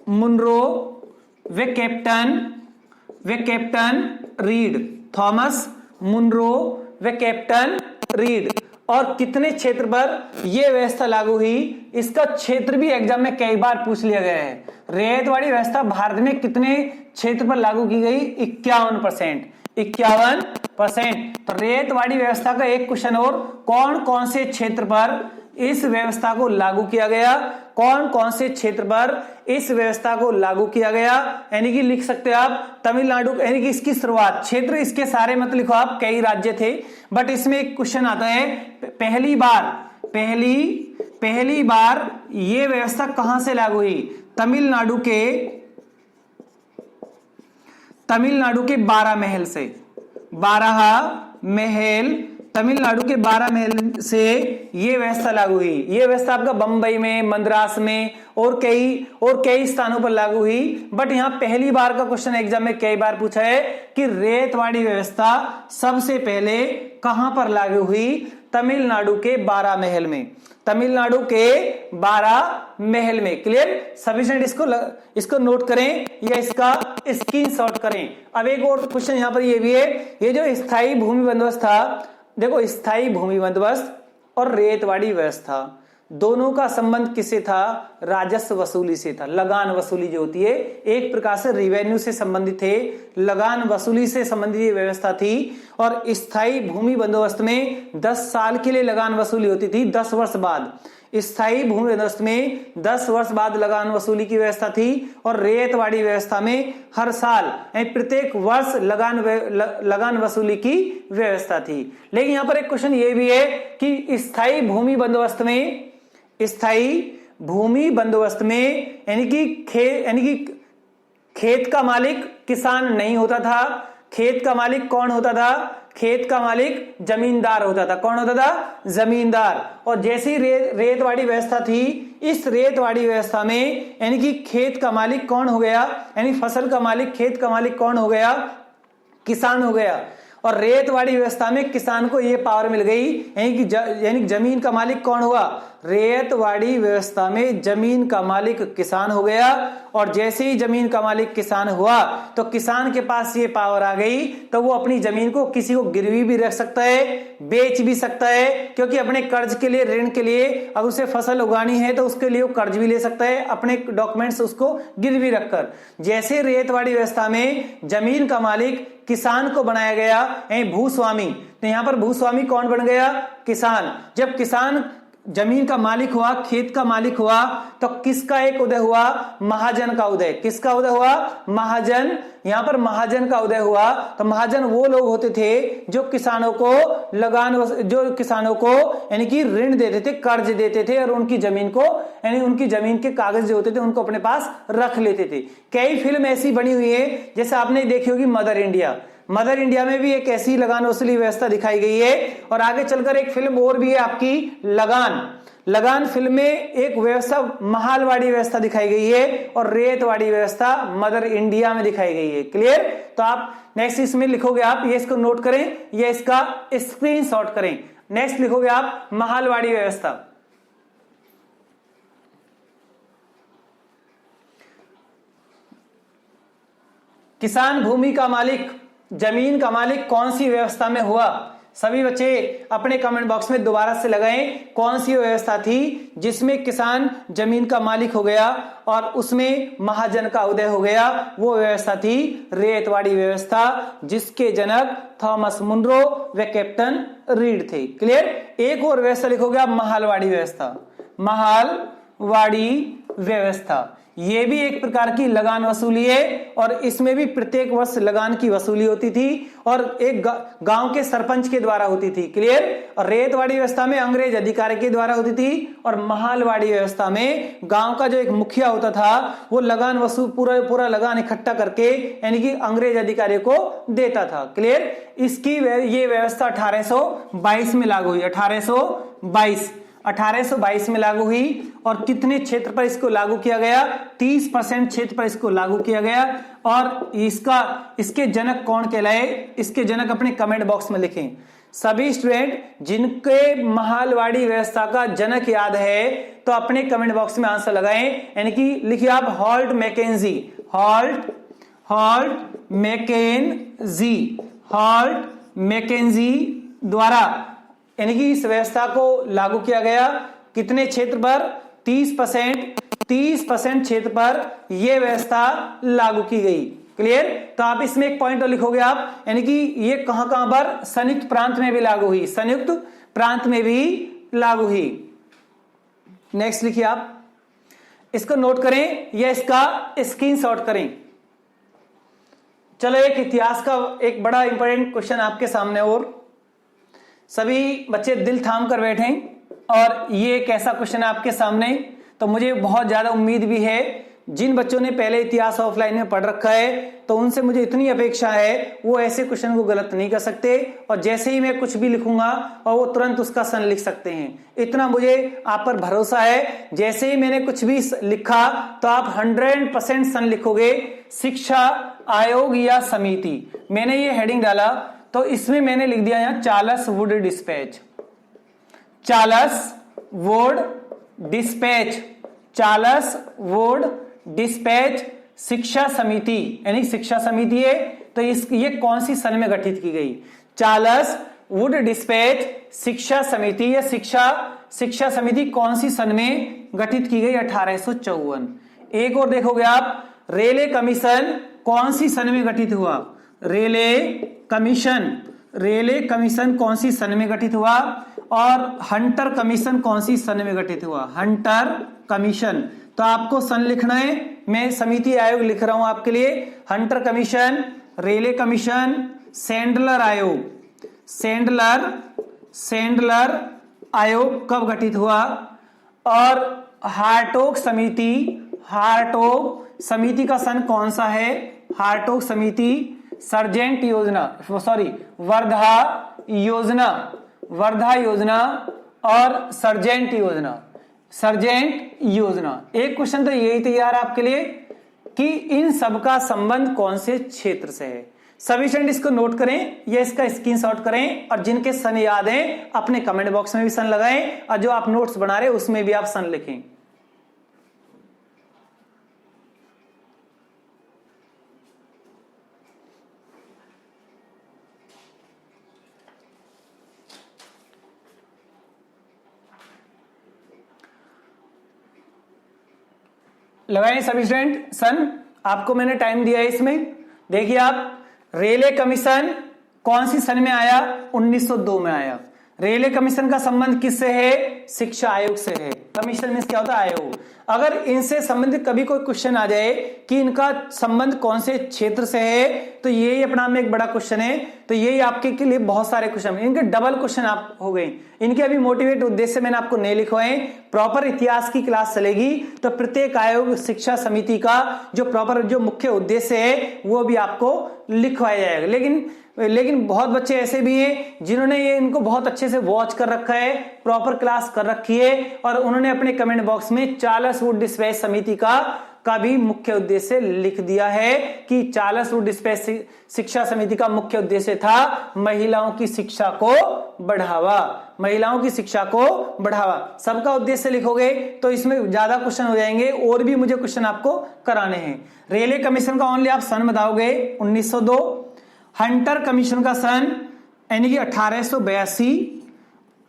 मुनरो वे कैप्टन रीड, थॉमस मुनरो व कैप्टन रीड। और कितने क्षेत्र पर यह व्यवस्था लागू हुई, इसका क्षेत्र भी एग्जाम में कई बार पूछ लिया गया है। रैयतवाड़ी व्यवस्था भारत में कितने क्षेत्र पर लागू की गई? 51%। 51%। तो रैयतवाड़ी व्यवस्था का एक क्वेश्चन और, कौन कौन से क्षेत्र पर इस व्यवस्था को लागू किया गया? कौन कौन से क्षेत्र पर इस व्यवस्था को लागू किया गया? यानी कि लिख सकते हो आप तमिलनाडु, यानी कि इसकी शुरुआत, क्षेत्र इसके सारे मत लिखो आप, कई राज्य थे, बट इसमें एक क्वेश्चन आता है, पहली बार यह व्यवस्था कहां से लागू हुई? तमिलनाडु के 12 महल से। 12 महल, तमिलनाडु के 12 महल से यह व्यवस्था लागू हुई। यह व्यवस्था आपका बंबई में, मद्रास में और कई स्थानों पर लागू हुई। बट यहां पहली बार का क्वेश्चन एग्जाम में कई बार पूछा है कि रैयतवाड़ी व्यवस्था सबसे पहले कहां पर लागू हुई? तमिलनाडु के 12 महल में। तमिलनाडु के 12 महल में। क्लियर? सभी स्टूडेंट इसको नोट करें या इसका स्क्रीनशॉट करें। अब एक और क्वेश्चन यहां पर ये भी है, ये जो स्थायी भूमि बंदोबस्त था, देखो स्थायी भूमि बंदोबस्त और रैयतवाड़ी व्यवस्था दोनों का संबंध किससे था? राजस्व वसूली से था। लगान वसूली जो होती है, एक प्रकार से रिवेन्यू से संबंधित थे, लगान वसूली से संबंधित ये व्यवस्था थी। और स्थायी भूमि बंदोबस्त में 10 साल के लिए लगान वसूली होती थी, 10 वर्ष बाद। स्थायी भूमि बंदोबस्त में 10 वर्ष बाद लगान वसूली की व्यवस्था थी। और रैयतवाड़ी व्यवस्था में हर साल प्रत्येक वर्ष लगान वसूली की व्यवस्था थी। लेकिन यहां पर एक क्वेश्चन ये भी है कि स्थायी भूमि बंदोबस्त में यानी कि खेत का मालिक किसान नहीं होता था। खेत का मालिक कौन होता था? खेत का मालिक जमींदार होता था। कौन होता था? जमींदार। और जैसी रैयतवाड़ी व्यवस्था थी, इस रैयतवाड़ी व्यवस्था में यानी कि खेत का मालिक कौन हो गया? यानी फसल का मालिक, खेत का मालिक कौन हो गया? किसान हो गया। और रैयतवाड़ी व्यवस्था में किसान को यह पावर मिल गई, यानी कि जमीन का मालिक कौन हुआ? रैयतवाड़ी व्यवस्था में जमीन का मालिक किसान हो गया। और जैसे ही जमीन का मालिक किसान हुआ तो किसान के पास ये पावर आ गई, तो वो अपनी जमीन को किसी को गिरवी भी रख सकता है, बेच भी सकता है, क्योंकि अपने कर्ज के लिए, ऋण के लिए, अगर उसे फसल उगानी है तो उसके लिए वो कर्ज भी ले सकता है, अपने डॉक्यूमेंट्स उसको गिरवी रखकर। जैसे रैयतवाड़ी व्यवस्था में जमीन का मालिक किसान को बनाया गया, भूस्वामी, तो यहां पर भूस्वामी कौन बन गया? किसान। जब किसान जमीन का मालिक हुआ, खेत का मालिक हुआ, तो किसका एक उदय हुआ? महाजन का उदय। किसका उदय हुआ? महाजन। यहां पर महाजन का उदय हुआ। तो महाजन वो लोग होते थे जो किसानों को यानी कि ऋण देते थे, कर्ज देते थे, और उनकी जमीन को, यानी उनकी जमीन के कागज जो होते थे उनको अपने पास रख लेते थे। कई फिल्म ऐसी बनी हुई है, जैसे आपने देखी होगी मदर इंडिया। मदर इंडिया में भी एक ऐसी लगान वसूली व्यवस्था दिखाई गई है। और आगे चलकर एक फिल्म और भी है आपकी लगान फिल्म में एक व्यवस्था महालवाड़ी व्यवस्था दिखाई गई है, और रैयतवाड़ी व्यवस्था मदर इंडिया में दिखाई गई है। क्लियर? तो आप नेक्स्ट इसमें लिखोगे आप, ये इसको नोट करें या इसका स्क्रीनशॉट करें। नेक्स्ट लिखोगे आप महालवाड़ी व्यवस्था। किसान भूमि का मालिक, जमीन का मालिक कौन सी व्यवस्था में हुआ? सभी बच्चे अपने कमेंट बॉक्स में दोबारा से लगाएं, कौन सी व्यवस्था थी जिसमें किसान जमीन का मालिक हो गया और उसमें महाजन का उदय हो गया? वो व्यवस्था थी रैयतवाड़ी व्यवस्था, जिसके जनक थॉमस मुनरो व कैप्टन रीड थे। क्लियर? एक और व्यवस्था लिखोगे आप, महालवाड़ी व्यवस्था। महालवाड़ी व्यवस्था ये भी एक प्रकार की लगान वसूली है, और इसमें भी प्रत्येक वर्ष लगान की वसूली होती थी, और एक गांव के सरपंच के द्वारा होती थी। क्लियर? और रैयतवाड़ी व्यवस्था में अंग्रेज अधिकारी के द्वारा होती थी, और महालवाड़ी व्यवस्था में गांव का जो एक मुखिया होता था वो लगान पूरा लगान इकट्ठा करके यानी कि अंग्रेज अधिकारी को देता था। क्लियर? इसकी ये व्यवस्था 1822 में लागू हुई। 1822 में लागू हुई। और कितने क्षेत्र पर इसको लागू किया गया? 30% क्षेत्र पर इसको लागू किया गया। और इसके जनक कौन कहलाए? इसके जनक अपने कमेंट बॉक्स में लिखें। सभी स्टूडेंट जिनके महालवाड़ी व्यवस्था का जनक याद है तो अपने कमेंट बॉक्स में आंसर लगाएं, यानी कि लिखिए आप Holt Mackenzie. Halt Holt Mackenzie द्वारा यानी कि इस व्यवस्था को लागू किया गया। कितने क्षेत्र पर? 30% क्षेत्र पर यह व्यवस्था लागू की गई। क्लियर? तो आप इसमें एक पॉइंट और लिखोगे आप, यानी कि ये कहां कहां पर? संयुक्त प्रांत में भी लागू हुई, संयुक्त प्रांत में भी लागू हुई। नेक्स्ट लिखिए आप, इसको नोट करें या इसका स्क्रीनशॉट करें। चलो एक इतिहास का एक बड़ा इंपॉर्टेंट क्वेश्चन आपके सामने, और सभी बच्चे दिल थाम कर बैठे और ये एक ऐसा क्वेश्चन है आपके सामने, तो मुझे बहुत ज्यादा उम्मीद भी है जिन बच्चों ने पहले इतिहास ऑफलाइन में पढ़ रखा है तो उनसे मुझे इतनी अपेक्षा है वो ऐसे क्वेश्चन को गलत नहीं कर सकते, और जैसे ही मैं कुछ भी लिखूंगा और वो तुरंत उसका सन लिख सकते हैं। इतना मुझे आप पर भरोसा है। जैसे ही मैंने कुछ भी लिखा तो आप 100% सन लिखोगे। शिक्षा आयोग या समिति, मैंने ये हेडिंग डाला तो इसमें मैंने लिख दिया यहां Charles Wood dispatch, Charles Wood dispatch, Charles Wood dispatch शिक्षा समिति, यानी शिक्षा समिति है तो ये कौन सी सन में गठित की गई? चार्ल्स वुड डिस्पैच शिक्षा समिति या शिक्षा समिति कौन सी सन में गठित की गई? 1854। एक और देखोगे आप, रेले कमीशन कौन सी सन में गठित हुआ? रेले कमीशन कौन सी सन में गठित हुआ? और हंटर कमीशन कौन सी सन में गठित हुआ? Hunter commission. तो आपको सन लिखना है, मैं समिति आयोग लिख रहा हूं आपके लिए। हंटर कमीशन, रेले कमीशन, सैंडलर आयोग, सैंडलर आयोग कब गठित हुआ? और हार्टोग समिति का सन कौन सा है? हार्टोग समिति सर्जेंट योजना, सॉरी वर्धा योजना और सर्जेंट योजना। एक क्वेश्चन तो यही तैयार आपके लिए कि इन सबका संबंध कौन से क्षेत्र से है। सभी स्टूडेंट इसको नोट करें या इसका स्क्रीनशॉट करें, और जिनके सन याद हैं अपने कमेंट बॉक्स में भी सन लगाएं, और जो आप नोट्स बना रहे हैं उसमें भी आप सन लिखें। लगाएं सभी स्टूडेंट सन। आपको मैंने टाइम दिया है इसमें। देखिए आप, रेले कमीशन कौन सी सन में आया? 1902 में आया। रेले कमीशन का संबंध किससे है? शिक्षा आयोग से है। कमीशन मींस क्या होता है? आयोग। अगर इनसे संबंधित कभी कोई क्वेश्चन आ जाए कि इनका संबंध कौन से क्षेत्र से है, तो यही अपना में एक बड़ा क्वेश्चन है। तो यही आपके के लिए बहुत सारे क्वेश्चन, इनके डबल क्वेश्चन आप हो गए। इनके अभी मोटिवेट उद्देश्य मैंने आपको नहीं लिखवाए। प्रॉपर इतिहास की क्लास चलेगी तो प्रत्येक आयोग शिक्षा समिति का जो मुख्य उद्देश्य है वो भी आपको लिखवाया जाएगा। लेकिन बहुत बच्चे ऐसे भी हैं जिन्होंने ये इनको बहुत अच्छे से वॉच कर रखा है, प्रॉपर क्लास कर रखी है, और उन्होंने अपने कमेंट बॉक्स में चार्ल्स वुड डिस्पैच समिति का भी मुख्य उद्देश्य लिख दिया है कि चार्ल्स वुड डिस्पैच शिक्षा समिति का मुख्य उद्देश्य था महिलाओं की शिक्षा को बढ़ावा, सबका उद्देश्य लिखोगे तो इसमें ज्यादा क्वेश्चन हो जाएंगे, और भी मुझे क्वेश्चन आपको कराने हैं। रेले कमीशन का ओनली आप सन बताओगे 1902, हंटर कमीशन का सन यानी कि 1882,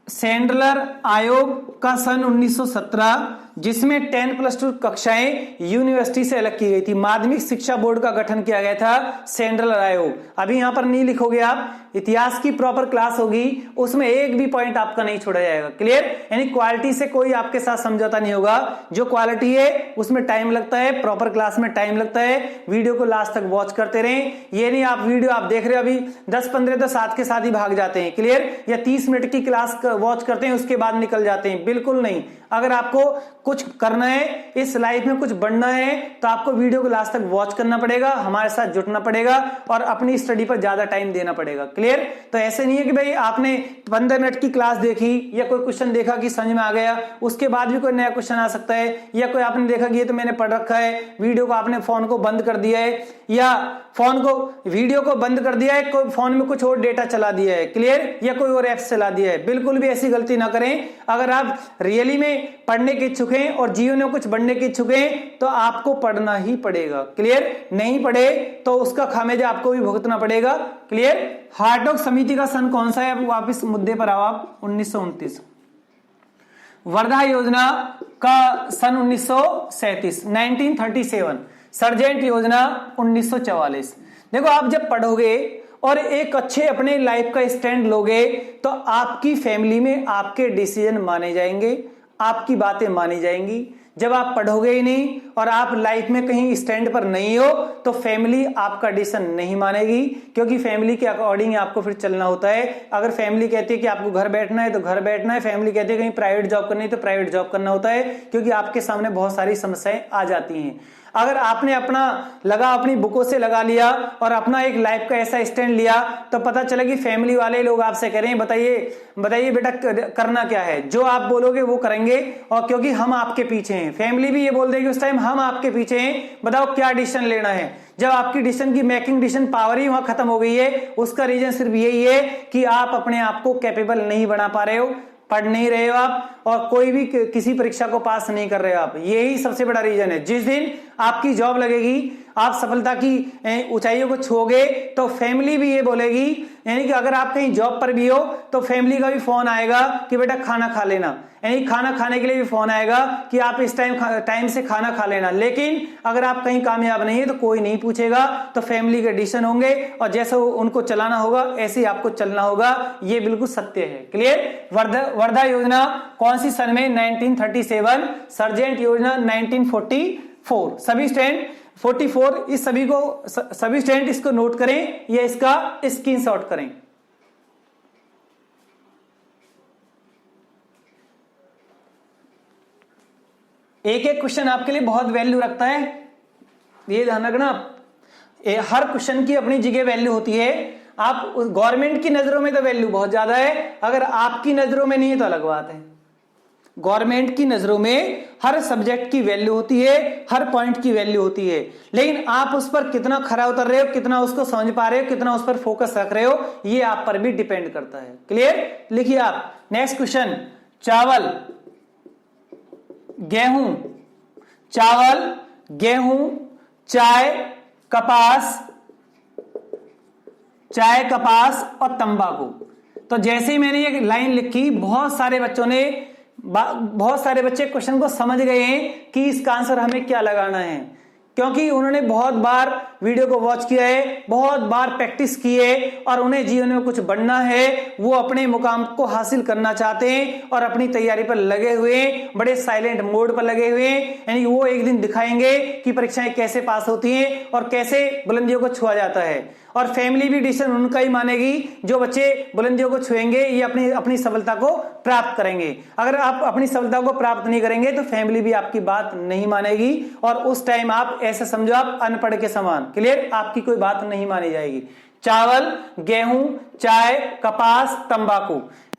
सैंडलर आयोग का सन 1917, जिसमें 10+2 कक्षाएं यूनिवर्सिटी से अलग की गई थी। माध्यमिक शिक्षा बोर्ड का गठन किया गया था सैंडलर आयोग। अभी यहां पर नहीं लिखोगे आप, इतिहास की प्रॉपर क्लास होगी उसमें एक भी पॉइंट आपका नहीं छोड़ा जाएगा। क्लियर? यानी क्वालिटी से कोई आपके साथ समझौता नहीं होगा। जो क्वालिटी है उसमें टाइम लगता है, प्रॉपर क्लास में टाइम लगता है। वीडियो को लास्ट तक वॉच करते रहें। ये नहीं आप वीडियो आप देख रहे हो अभी 10-15 तो साथ के साथ ही भाग जाते हैं। क्लियर? या 30 मिनट की क्लास वॉच करते हैं उसके बाद निकल जाते हैं, बिल्कुल नहीं। अगर आपको कुछ करना है, इस लाइफ में कुछ बढ़ना है, तो आपको वीडियो को लास्ट तक वॉच करना पड़ेगा, हमारे साथ जुटना पड़ेगा और अपनी स्टडी पर ज्यादा टाइम देना पड़ेगा। क्लियर? तो ऐसे नहीं है कि भाई आपने 15 मिनट की क्लास देखी या कोई क्वेश्चन देखा कि समझ में आ गया, उसके बाद भी कोई नया क्वेश्चन आ सकता है, या कोई आपने देखा कि ये तो मैंने पढ़ रखा है, वीडियो को आपने फोन को बंद कर दिया है, या वीडियो को बंद कर दिया है, कोई फोन में कुछ और डेटा चला दिया है। क्लियर? या कोई और ऐप चला दिया है। बिल्कुल भी ऐसी गलती ना करें। अगर आप रियली में पढ़ने के इच्छुक हैं और जीवन में कुछ बढ़ने के इच्छुक हैं तो आपको पढ़ना ही पड़ेगा। क्लियर? नहीं पढ़े तो उसका खामियाजा आपको भी भुगतना पड़ेगा। क्लियर? हार्टोग समिति का सन कौन सा है? अब वापस मुद्दे पर आओ आप। 1929। वर्धा योजना का सन 1937, 1937। सर्जेंट योजना 1944। देखो, आप जब पढ़ोगे और एक अच्छे अपने लाइफ का स्टैंड लोगे तो आपकी फैमिली में आपके डिसीजन माने जाएंगे, आपकी बातें मानी जाएंगी। जब आप पढ़ोगे ही नहीं और आप लाइफ में कहीं स्टैंड पर नहीं हो तो फैमिली आपका डिसीजन नहीं मानेगी, क्योंकि फैमिली के अकॉर्डिंग आपको फिर चलना होता है। अगर फैमिली कहती है कि आपको घर बैठना है तो घर बैठना है, फैमिली कहती है कहीं प्राइवेट जॉब करनी है तो प्राइवेट जॉब करना होता है, क्योंकि आपके सामने बहुत सारी समस्याएं आ जाती हैं। अगर आपने अपनी बुकों से लगा लिया और अपना एक लाइफ का ऐसा स्टैंड लिया तो पता चला कि फैमिली वाले लोग आपसे कह रहे हैं बताइए बेटा करना क्या है, जो आप बोलोगे वो करेंगे, और क्योंकि हम आपके पीछे हैं। फैमिली भी ये बोल देगी उस टाइम हम आपके पीछे हैं, बताओ क्या डिसीजन लेना है। जब आपकी डिसीजन की मेकिंग डिसीजन पावर ही वहां खत्म हो गई है, उसका रीजन सिर्फ यही है कि आप अपने आप को कैपेबल नहीं बना पा रहे हो, पढ़ नहीं रहे हो आप, और कोई भी किसी परीक्षा को पास नहीं कर रहे हो आप। यही सबसे बड़ा रीजन है। जिस दिन आपकी जॉब लगेगी, आप सफलता की ऊंचाइयों को छूओगे तो फैमिली भी ये बोलेगी, यानी कि अगर आप कहीं जॉब पर भी हो तो फैमिली का भी फोन आएगा कि बेटा खाना खा लेना, यानी खाना खाने के लिए भी फोन आएगा कि आप इस टाइम से खाना खा लेना। लेकिन अगर आप कहीं कामयाब नहीं है तो कोई नहीं पूछेगा, तो फैमिली के डिसीजन होंगे और जैसे उनको चलाना होगा ऐसे ही आपको चलना होगा। ये बिल्कुल सत्य है। क्लियर? वर्धा योजना कौन सी सन में? 1937। सर्जेंट योजना 1944। सभी स्टैंड 44, इस सभी स्टैंड इसको नोट करें या इसका स्क्रीनशॉट करें। एक एक क्वेश्चन आपके लिए बहुत वैल्यू रखता है, ये ध्यान रखना। हर क्वेश्चन की अपनी जगह वैल्यू होती है। आप गवर्नमेंट की नजरों में तो वैल्यू बहुत ज्यादा है, अगर आपकी नजरों में नहीं है तो अलग बात है। गवर्नमेंट की नजरों में हर सब्जेक्ट की वैल्यू होती है, हर पॉइंट की वैल्यू होती है, लेकिन आप उस पर कितना खरा उतर रहे हो, कितना उसको समझ पा रहे हो, कितना उस पर फोकस रख रहे हो, ये आप पर भी डिपेंड करता है। क्लियर? लिखिए आप नेक्स्ट क्वेश्चन। चावल, गेहूं, चावल, गेहूं, चाय, कपास और तंबाकू। तो जैसे ही मैंने ये लाइन लिखी, बहुत सारे बच्चे क्वेश्चन को समझ गए हैं कि इसका आंसर हमें क्या लगाना है, क्योंकि उन्होंने बहुत बार वीडियो को वॉच किया है, बहुत बार प्रैक्टिस की है और उन्हें जीवन में कुछ बनना है, वो अपने मुकाम को हासिल करना चाहते हैं और अपनी तैयारी पर लगे हुए हैं, बड़े साइलेंट मोड पर लगे हुए हैं। यानी वो एक दिन दिखाएंगे कि परीक्षाएं कैसे पास होती हैं और कैसे बुलंदियों को छुआ जाता है। और फैमिली भी डिसीजन उनका ही मानेगी, जो बच्चे बुलंदियों को छुएंगे ये अपनी सफलता को प्राप्त करेंगे। अगर आप अपनी सफलता को प्राप्त नहीं करेंगे तो फैमिली भी आपकी बात नहीं मानेगी और उस टाइम आप ऐसे समझो आप अनपढ़ के समान। क्लियर? आपकी कोई बात नहीं मानी जाएगी। चावल, गेहूं, चाय, कपास, तंबाकू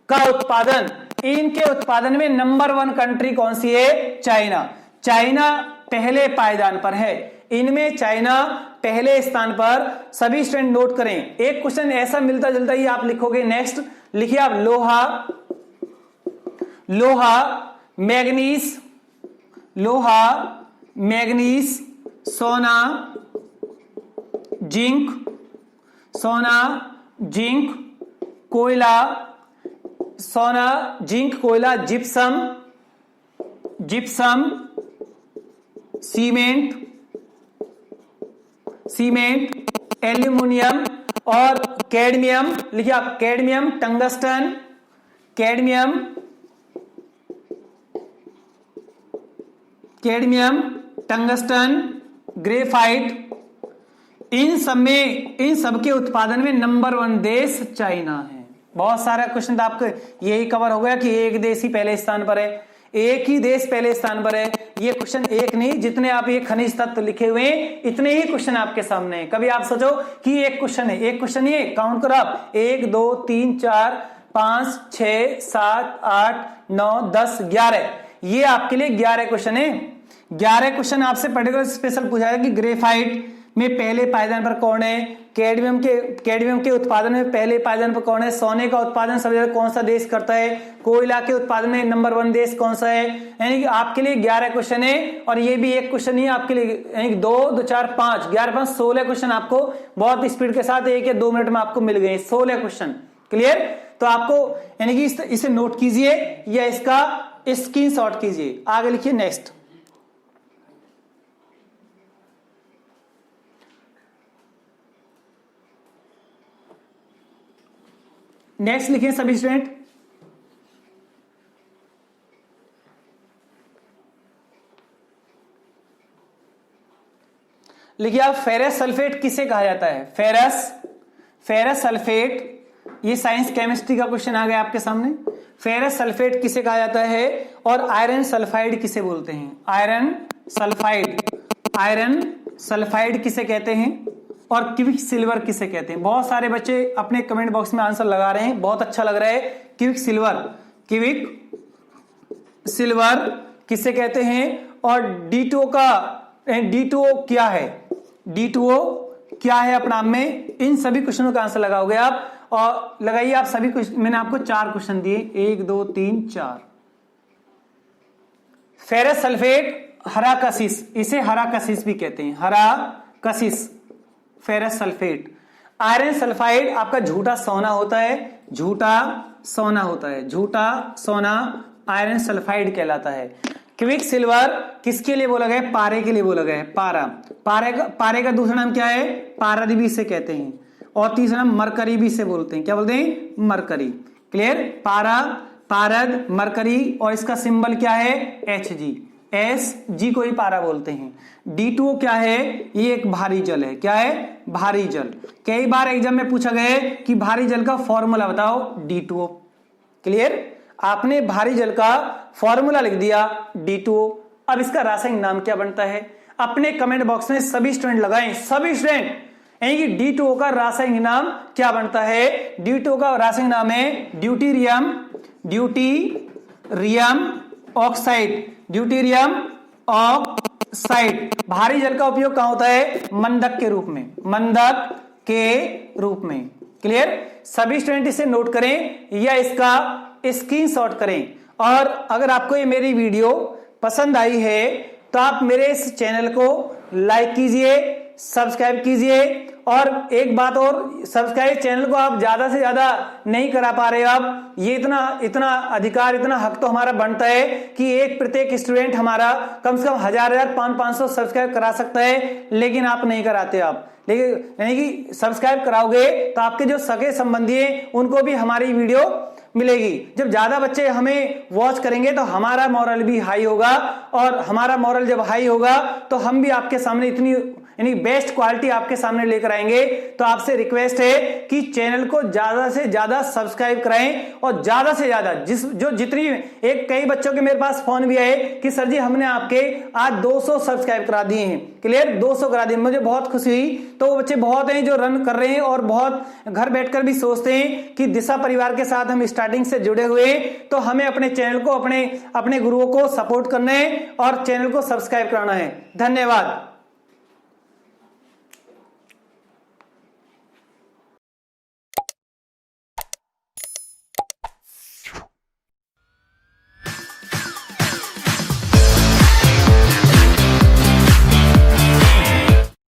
का उत्पादन, इनके उत्पादन में नंबर 1 कंट्री कौन सी है? चाइना। चाइना पहले पायदान पर है, इनमें चाइना पहले स्थान पर। सभी स्टूडेंट नोट करें, एक क्वेश्चन ऐसा मिलता जुलता ही आप लिखोगे। नेक्स्ट लिखिए आप मैग्नीज, जिंक, कोयला, जिप्सम, सीमेंट, एल्यूमिनियम और कैडमियम। लिखिए आप कैडमियम, टंगस्टन, ग्रेफाइट। इन सब के उत्पादन में नंबर 1 देश चाइना है। बहुत सारा क्वेश्चन आपको यही कवर हो गया कि एक देश ही पहले स्थान पर है, एक ही देश पहले स्थान पर है। ये क्वेश्चन एक नहीं, जितने आप ये खनिज तत्व लिखे हुए हैं इतने ही क्वेश्चन आपके सामने हैं। कभी आप सोचो कि एक क्वेश्चन है, एक क्वेश्चन ये काउंट करो आप, 1 2 3 4 5 6 7 8 9 10 11, ये आपके लिए 11 क्वेश्चन है। 11 क्वेश्चन आपसे पर्टिकुलर स्पेशल पूछा है कि ग्रेफाइट में पहले पायदान पर कौन है? कैडमियम के उत्पादन में पहले पायदान पर कौन है? सोने का उत्पादन सबसे ज्यादा कौन सा देश करता है? कोयला के उत्पादन में नंबर 1 देश कौन सा है? यानी कि आपके लिए 11 क्वेश्चन है और ये भी एक क्वेश्चन ही आपके लिए, यानी कि 2 2 4 5 11 5 16 क्वेश्चन आपको बहुत स्पीड के साथ 1 या 2 मिनट में आपको मिल गए 16 क्वेश्चन। क्लियर? तो आपको यानी कि इसे नोट कीजिए या इसका स्क्रीनशॉट कीजिए। आगे लिखिए नेक्स्ट। नेक्स्ट लिखिए सभी स्टूडेंट। लिखिए आप, फेरस सल्फेट किसे कहा जाता है? फेरस सल्फेट, ये साइंस केमिस्ट्री का क्वेश्चन आ गया आपके सामने। फेरस सल्फेट किसे कहा जाता है और आयरन सल्फाइड किसे बोलते हैं? आयरन सल्फाइड किसे कहते हैं और क्विक सिल्वर किसे कहते हैं? बहुत सारे बच्चे अपने कमेंट बॉक्स में आंसर लगा रहे हैं, बहुत अच्छा लग रहा है। क्विक सिल्वर किसे कहते हैं और D2O क्या है? D2O क्या है अपना नाम में? इन सभी क्वेश्चनों का आंसर लगाओगे आप और लगाइए आप सभी क्वेश्चन। मैंने आपको 4 क्वेश्चन दिए, 1 2 3 4। फेरस सल्फेट हरा कशिश, इसे हरा कशिश भी कहते हैं, हरा कशिश फेरस सल्फेट। आयरन सल्फाइड आपका झूठा सोना होता है, झूठा सोना आयरन सल्फाइड कहलाता है। क्विक सिल्वर किसके लिए बोला गया? पारे के लिए बोला गया है, पारे का दूसरा नाम क्या है? पारद भी इसे कहते हैं और तीसरा नाम मरकरी भी इसे बोलते हैं। क्या बोलते हैं? मरकरी। क्लियर? पारद मरकरी और इसका सिंबल क्या है? Hg को ही पारा बोलते हैं। D2O क्या है? ये एक भारी जल है। क्या है? भारी जल। कई बार एग्जाम में पूछा गया है कि भारी जल का फॉर्मूला बताओ, D2O। क्लियर? आपने भारी जल का फॉर्मूला लिख दिया D2O। अब इसका रासायनिक नाम क्या बनता है? अपने कमेंट बॉक्स में सभी स्टूडेंट लगाएं, सभी स्टूडेंट, यानी कि D2O का रासायनिक नाम क्या बनता है? D2O का रासायनिक नाम है ड्यूटीरियम ऑक्साइड। भारी जल का उपयोग कहां होता है? मंदक के रूप में। क्लियर? सभी स्टूडेंट इसे नोट करें या इसका स्क्रीनशॉट करें। और अगर आपको ये मेरी वीडियो पसंद आई है तो आप मेरे इस चैनल को लाइक कीजिए, सब्सक्राइब कीजिए। और एक बात और, सब्सक्राइब चैनल को आप ज्यादा से ज्यादा नहीं करा पा रहे हो आप, ये इतना अधिकार, इतना हक तो हमारा बनता है कि प्रत्येक स्टूडेंट हमारा कम से कम 1000 500 सब्सक्राइब करा सकता है, लेकिन आप नहीं कराते आप। लेकिन यानी कि सब्सक्राइब कराओगे तो आपके जो सगे संबंधी हैं उनको भी हमारी वीडियो मिलेगी। जब ज्यादा बच्चे हमें वॉच करेंगे तो हमारा मॉरल भी हाई होगा, और हमारा मॉरल जब हाई होगा तो हम भी आपके सामने इतनी यानी बेस्ट क्वालिटी आपके सामने लेकर आएंगे। तो आपसे रिक्वेस्ट है कि चैनल को ज्यादा से ज्यादा सब्सक्राइब कराएं और ज्यादा से ज्यादा कई बच्चों के मेरे पास फोन भी आए कि सर जी हमने आपके आज 200 सब्सक्राइब करा दिए हैं। क्लियर? 200 करा दिए, मुझे बहुत खुशी हुई। तो वो बच्चे बहुत हैं जो रन कर रहे हैं और बहुत घर बैठकर भी सोचते हैं कि दिशा परिवार के साथ हम स्टार्टिंग से जुड़े हुए, तो हमें अपने चैनल को, अपने गुरुओं को सपोर्ट करना है और चैनल को सब्सक्राइब कराना है। धन्यवाद।